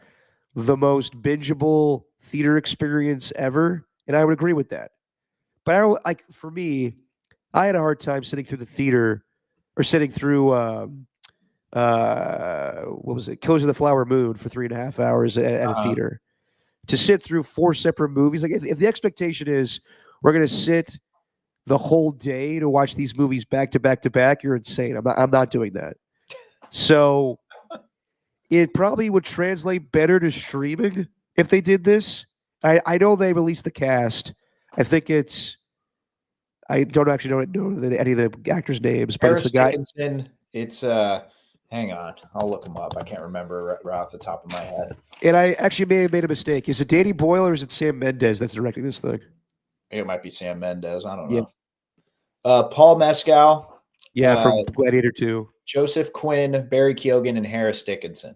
[SPEAKER 1] most bingeable theater experience ever, and I would agree with that. But I don't like, for me, I had a hard time sitting through the theater or sitting through what was it, Killers of the Flower Moon for 3.5 hours at a theater. To sit through 4 separate movies, like if the expectation is we're going to sit the whole day to watch these movies back to back to back, you're insane. I'm not doing that. So it probably would translate better to streaming if they did this. I know they released the cast. I think I don't actually know any of the actors' names, but
[SPEAKER 2] Paris
[SPEAKER 1] it's the guy.
[SPEAKER 2] Dickinson. It's hang on, I'll look him up. I can't remember right off the top of my head.
[SPEAKER 1] And I actually may have made a mistake. Is it Danny Boyle or is it Sam Mendes that's directing this thing?
[SPEAKER 2] It might be Sam Mendes. I don't know. Paul Mescal.
[SPEAKER 1] Yeah, from Gladiator 2.
[SPEAKER 2] Joseph Quinn, Barry Keoghan, and Harris Dickinson.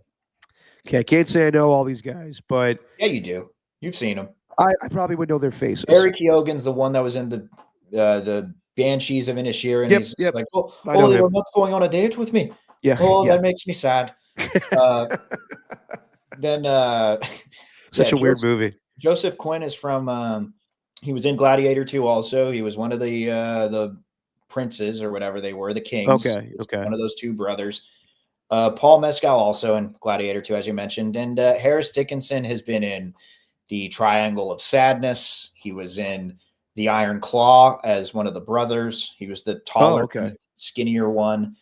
[SPEAKER 1] Okay, I can't say I know all these guys, but
[SPEAKER 2] yeah, you do. You've seen them.
[SPEAKER 1] I probably would know their faces.
[SPEAKER 2] Barry Keoghan's the one that was in the Banshees of Inisherin, and he's like, "Oh, you're not going on a date with me."
[SPEAKER 1] Yeah.
[SPEAKER 2] That makes me sad. Then
[SPEAKER 1] such a weird movie.
[SPEAKER 2] Joseph Quinn is from. He was in Gladiator 2 also. He was one of the princes or whatever they were, the kings.
[SPEAKER 1] Okay.
[SPEAKER 2] One of those two brothers. Paul Mescal also in Gladiator 2, as you mentioned. And Harris Dickinson has been in The Triangle of Sadness. He was in The Iron Claw as one of the brothers. He was the taller, skinnier one.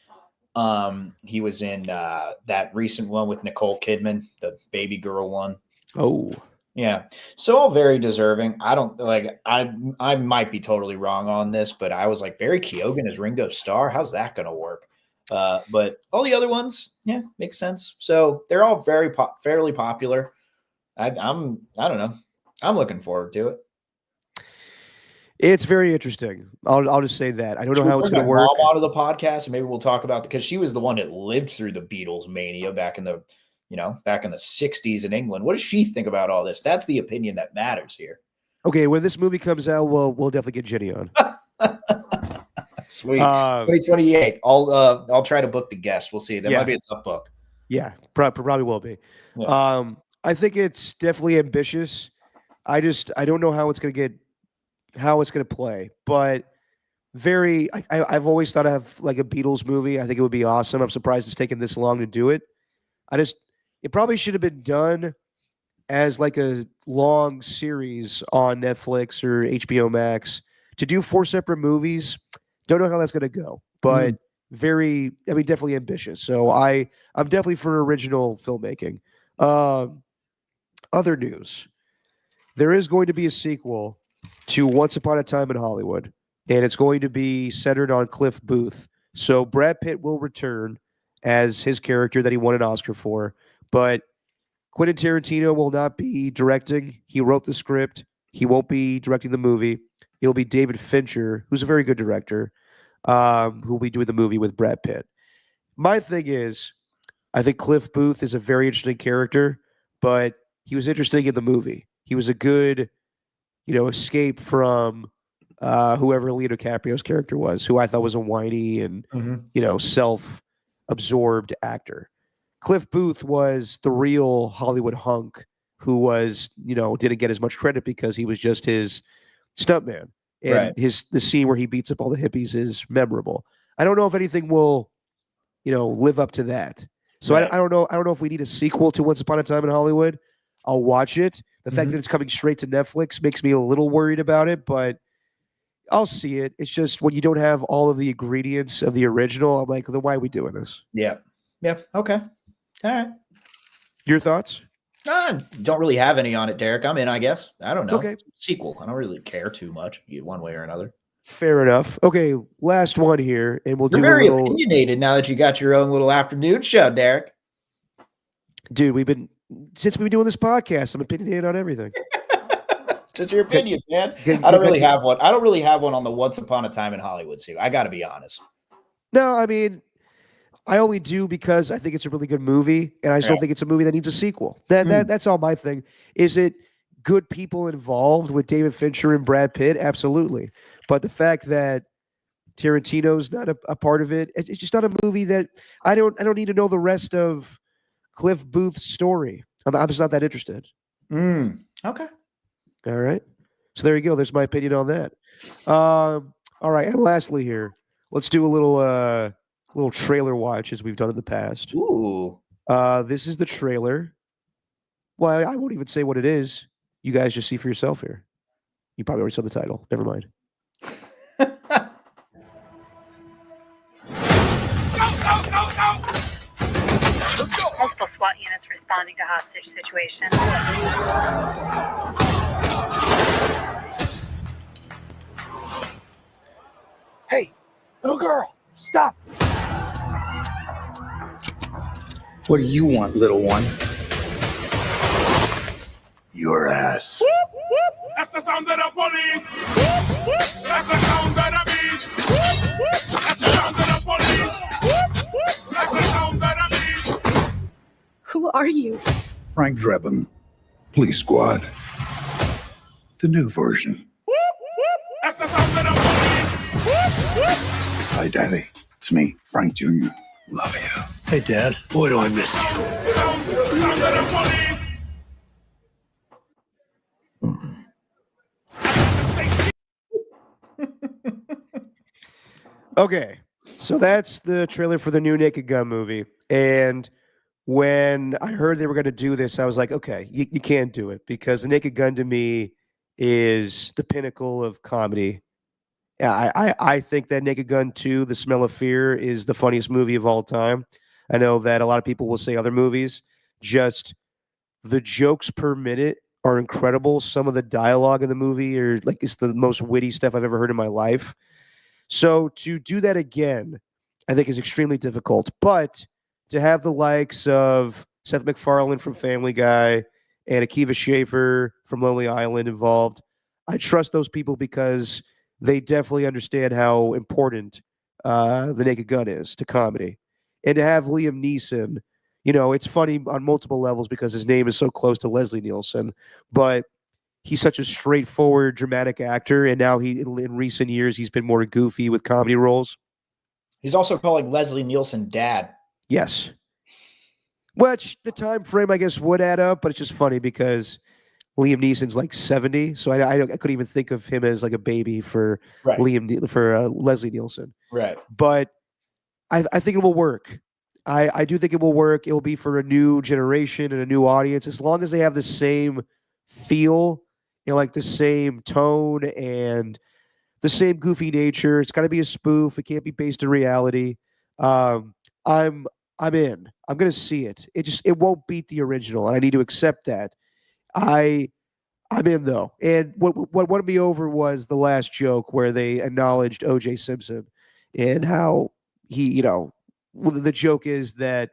[SPEAKER 2] He was in that recent one with Nicole Kidman, the baby girl one.
[SPEAKER 1] Oh.
[SPEAKER 2] Yeah. So all very deserving. I don't like I might be totally wrong on this, but I was like, Barry Keoghan as Ringo Starr. How's that gonna work? But all the other ones, yeah, makes sense. So they're all very fairly popular. I don't know. I'm looking forward to it.
[SPEAKER 1] It's very interesting. I'll just say that. I don't know how it's going to work.
[SPEAKER 2] Mom onto the podcast, and maybe we'll talk about because she was the one that lived through the Beatles mania back in the 60s in England. What does she think about all this? That's the opinion that matters here.
[SPEAKER 1] Okay, when this movie comes out, we'll definitely get Jenny on.
[SPEAKER 2] Sweet. 2028. I'll try to book the guest. We'll see. That might be a tough book.
[SPEAKER 1] Yeah, probably will be. Yeah. I think it's definitely ambitious. I don't know how it's going to play, but I've always thought of like a Beatles movie. I think it would be awesome. I'm surprised it's taken this long to do it. It probably should have been done as like a long series on Netflix or HBO Max. To do 4 separate movies, don't know how that's going to go, but definitely ambitious. So I'm definitely for original filmmaking. Other news. There is going to be a sequel to Once Upon a Time in Hollywood, and it's going to be centered on Cliff Booth. So Brad Pitt will return as his character that he won an Oscar for, but Quentin Tarantino will not be directing. He wrote the script. He won't be directing the movie. It'll be David Fincher, who's a very good director, who will be doing the movie with Brad Pitt. My thing is, I think Cliff Booth is a very interesting character, but he was interesting in the movie. He was a good, escape from whoever Leonardo DiCaprio's character was, who I thought was a whiny and, self-absorbed actor. Cliff Booth was the real Hollywood hunk who was, didn't get as much credit because he was just his stuntman. And the scene where he beats up all the hippies is memorable. I don't know if anything will, live up to that. So I don't know. I don't know if we need a sequel to Once Upon a Time in Hollywood. I'll watch it. The fact that it's coming straight to Netflix makes me a little worried about it, but I'll see it. It's just when you don't have all of the ingredients of the original, I'm like, then why are we doing this?
[SPEAKER 2] Yeah. Yeah. Okay. All right.
[SPEAKER 1] Your thoughts?
[SPEAKER 2] Don't really have any on it, Derek. I'm in, I guess. I don't know.
[SPEAKER 1] Okay.
[SPEAKER 2] Sequel. I don't really care too much, one way or another.
[SPEAKER 1] Fair enough. Okay, last one here, and we'll do
[SPEAKER 2] very opinionated now that you got your own little afternoon show, Derek.
[SPEAKER 1] Dude, since we've been doing this podcast, I'm opinionated on everything.
[SPEAKER 2] Just your opinion, man. I don't really have one. I don't really have one on the Once Upon a Time in Hollywood too. I got to be honest.
[SPEAKER 1] No, I mean, I only do because I think it's a really good movie, and I just don't think it's a movie that needs a sequel. That's all my thing. Is it good people involved with David Fincher and Brad Pitt? Absolutely. But the fact that Tarantino's not a part of it, it's just not a movie that I don't need to know the rest of Cliff Booth's story. I'm just not that interested.
[SPEAKER 2] Okay.
[SPEAKER 1] All right. So there you go. There's my opinion on that. All right. And lastly here, let's do a little trailer watch as we've done in the past.
[SPEAKER 2] Ooh.
[SPEAKER 1] This is the trailer. Well, I won't even say what it is. You guys just see for yourself here. You probably already saw the title. Never mind.
[SPEAKER 7] Multiple SWAT units responding to hostage situation.
[SPEAKER 8] Hey, little girl, stop.
[SPEAKER 9] What do you want, little one?
[SPEAKER 8] Your ass.
[SPEAKER 10] That's the sound of the police. That's the sound of the beast. That's the sound of the police. That's the sound of the beast.
[SPEAKER 7] Who are you?
[SPEAKER 8] Frank Drebin, Police Squad. The new version.
[SPEAKER 10] That's the sound of the police.
[SPEAKER 8] Hi, Daddy. It's me, Frank Jr. Love you.
[SPEAKER 9] Hey, Dad. Boy, do I miss you.
[SPEAKER 10] Sound of the police.
[SPEAKER 1] Okay, so that's the trailer for the new Naked Gun movie. And when I heard they were going to do this, I was like, okay, you can't do it because the Naked Gun to me is the pinnacle of comedy. Yeah, I think that Naked Gun 2, The Smell of Fear, is the funniest movie of all time. I know that a lot of people will say other movies. Just the jokes per minute are incredible. Some of the dialogue in the movie are like it's the most witty stuff I've ever heard in my life. So to do that again, I think is extremely difficult. But to have the likes of Seth MacFarlane from Family Guy and Akiva Schaffer from Lonely Island involved, I trust those people because they definitely understand how important the Naked Gun is to comedy. And to have Liam Neeson, it's funny on multiple levels because his name is so close to Leslie Nielsen, but he's such a straightforward, dramatic actor, and now in recent years he's been more goofy with comedy roles.
[SPEAKER 2] He's also calling Leslie Nielsen dad.
[SPEAKER 1] Yes, which the time frame I guess would add up, but it's just funny because Liam Neeson's like 70, so I couldn't even think of him as like a baby for Leslie Nielsen.
[SPEAKER 2] Right,
[SPEAKER 1] but I think it will work. I do think it will work. It will be for a new generation and a new audience as long as they have the same feel. Like the same tone and the same goofy nature. It's got to be a spoof. It can't be based in reality. I'm in. I'm gonna see it. It won't beat the original, and I need to accept that. I'm in though. And what won me over was the last joke where they acknowledged O.J. Simpson and how he, the joke is that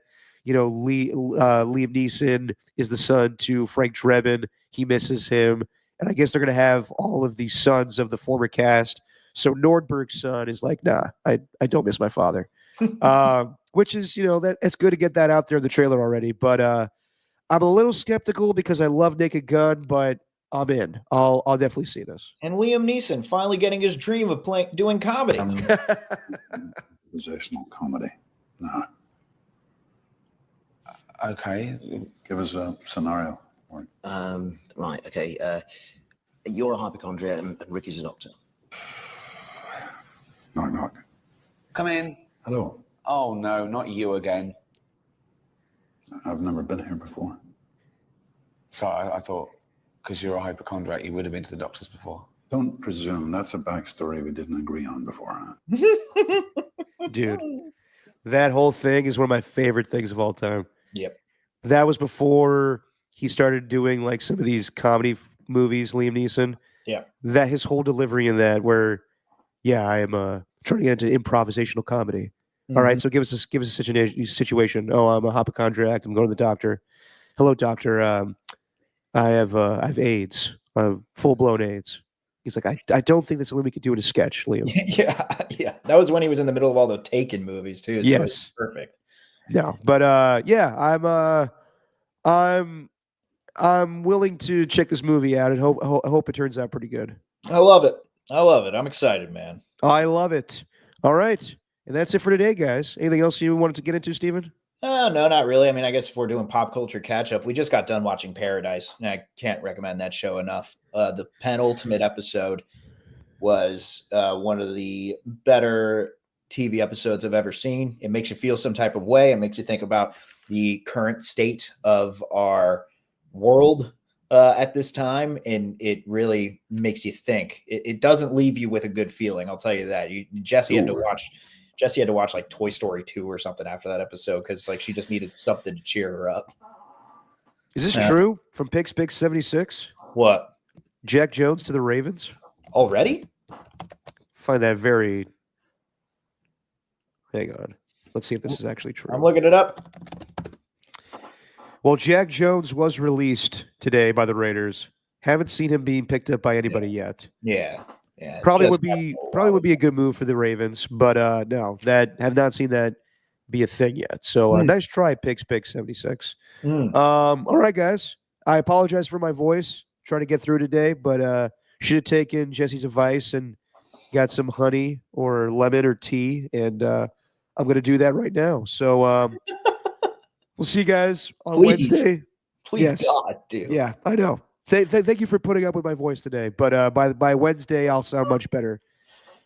[SPEAKER 1] Liam Neeson is the son to Frank Drebin. He misses him. And I guess they're going to have all of these sons of the former cast. So Nordberg's son is like, nah, I don't miss my father. Which is, it's good to get that out there in the trailer already. But I'm a little skeptical because I love Naked Gun, but I'm in. I'll definitely see this.
[SPEAKER 2] And Liam Neeson finally getting his dream of doing comedy.
[SPEAKER 8] Positional comedy. No.
[SPEAKER 9] Okay.
[SPEAKER 8] Give us a scenario.
[SPEAKER 11] Right. Okay. You're a hypochondriac and Ricky's a doctor.
[SPEAKER 8] Knock, knock.
[SPEAKER 9] Come in.
[SPEAKER 8] Hello.
[SPEAKER 9] Oh, no, not you again.
[SPEAKER 8] I've never been here before.
[SPEAKER 9] So I thought because you're a hypochondriac, you would have been to the doctors before.
[SPEAKER 8] Don't presume. That's a backstory we didn't agree on beforehand.
[SPEAKER 1] Dude, that whole thing is one of my favorite things of all time.
[SPEAKER 2] Yep.
[SPEAKER 1] That was before he started doing like some of these comedy movies, Liam Neeson.
[SPEAKER 2] Yeah.
[SPEAKER 1] That his whole delivery in that where, I am trying to get into improvisational comedy. Mm-hmm. All right, so give us a situation. Oh, I'm a hypochondriac. I'm going to the doctor. Hello, doctor. I have AIDS. Full blown AIDS. He's like, I don't think that's something we could do in a sketch, Liam.
[SPEAKER 2] yeah. That was when he was in the middle of all the Taken movies too. So yes, perfect.
[SPEAKER 1] No, but I'm willing to check this movie out and hope it turns out pretty good.
[SPEAKER 2] I love it. I'm excited, man.
[SPEAKER 1] I love it. All right. And that's it for today, guys. Anything else you wanted to get into, Steven?
[SPEAKER 2] No, not really. I mean, I guess if we're doing pop culture catch-up, we just got done watching Paradise, and I can't recommend that show enough. The penultimate episode was one of the better TV episodes I've ever seen. It makes you feel some type of way. It makes you think about the current state of our world at this time, and it really makes you think. It doesn't leave you with a good feeling, I'll tell you that. Jesse had to watch like Toy Story 2 or something after that episode because like she just needed something to cheer her up.
[SPEAKER 1] Is this true from Pix 76?
[SPEAKER 2] What?
[SPEAKER 1] Jack Jones to the Ravens?
[SPEAKER 2] Already?
[SPEAKER 1] Find that very... Hang on. Let's see if this is actually true.
[SPEAKER 2] I'm looking it up.
[SPEAKER 1] Well, Jack Jones was released today by the Raiders. Haven't seen him being picked up by anybody yet.
[SPEAKER 2] Yeah.
[SPEAKER 1] Probably would be a good move for the Ravens, but no, have not seen that be a thing yet. So nice try, Pix 76. All right, guys. I apologize for my voice. Trying to get through today, but should have taken Jesse's advice and got some honey or lemon or tea, and I'm going to do that right now. So we'll see you guys on Wednesday.
[SPEAKER 2] Please, yes. God, dude.
[SPEAKER 1] Yeah, I know. Thank you for putting up with my voice today, but by Wednesday I'll sound much better.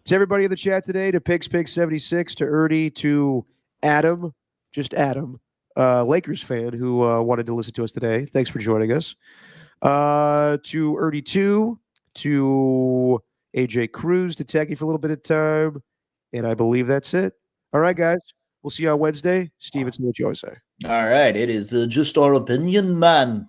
[SPEAKER 1] To everybody in the chat today, to Pig76, to Ernie, to Adam, just Adam, Lakers fan who wanted to listen to us today. Thanks for joining us. To Ernie 2, to AJ Cruz, to Techie for a little bit of time. And I believe that's it. All right, guys. We'll see you on Wednesday. Steven, say what you always say.
[SPEAKER 2] All right. It is just our opinion, man.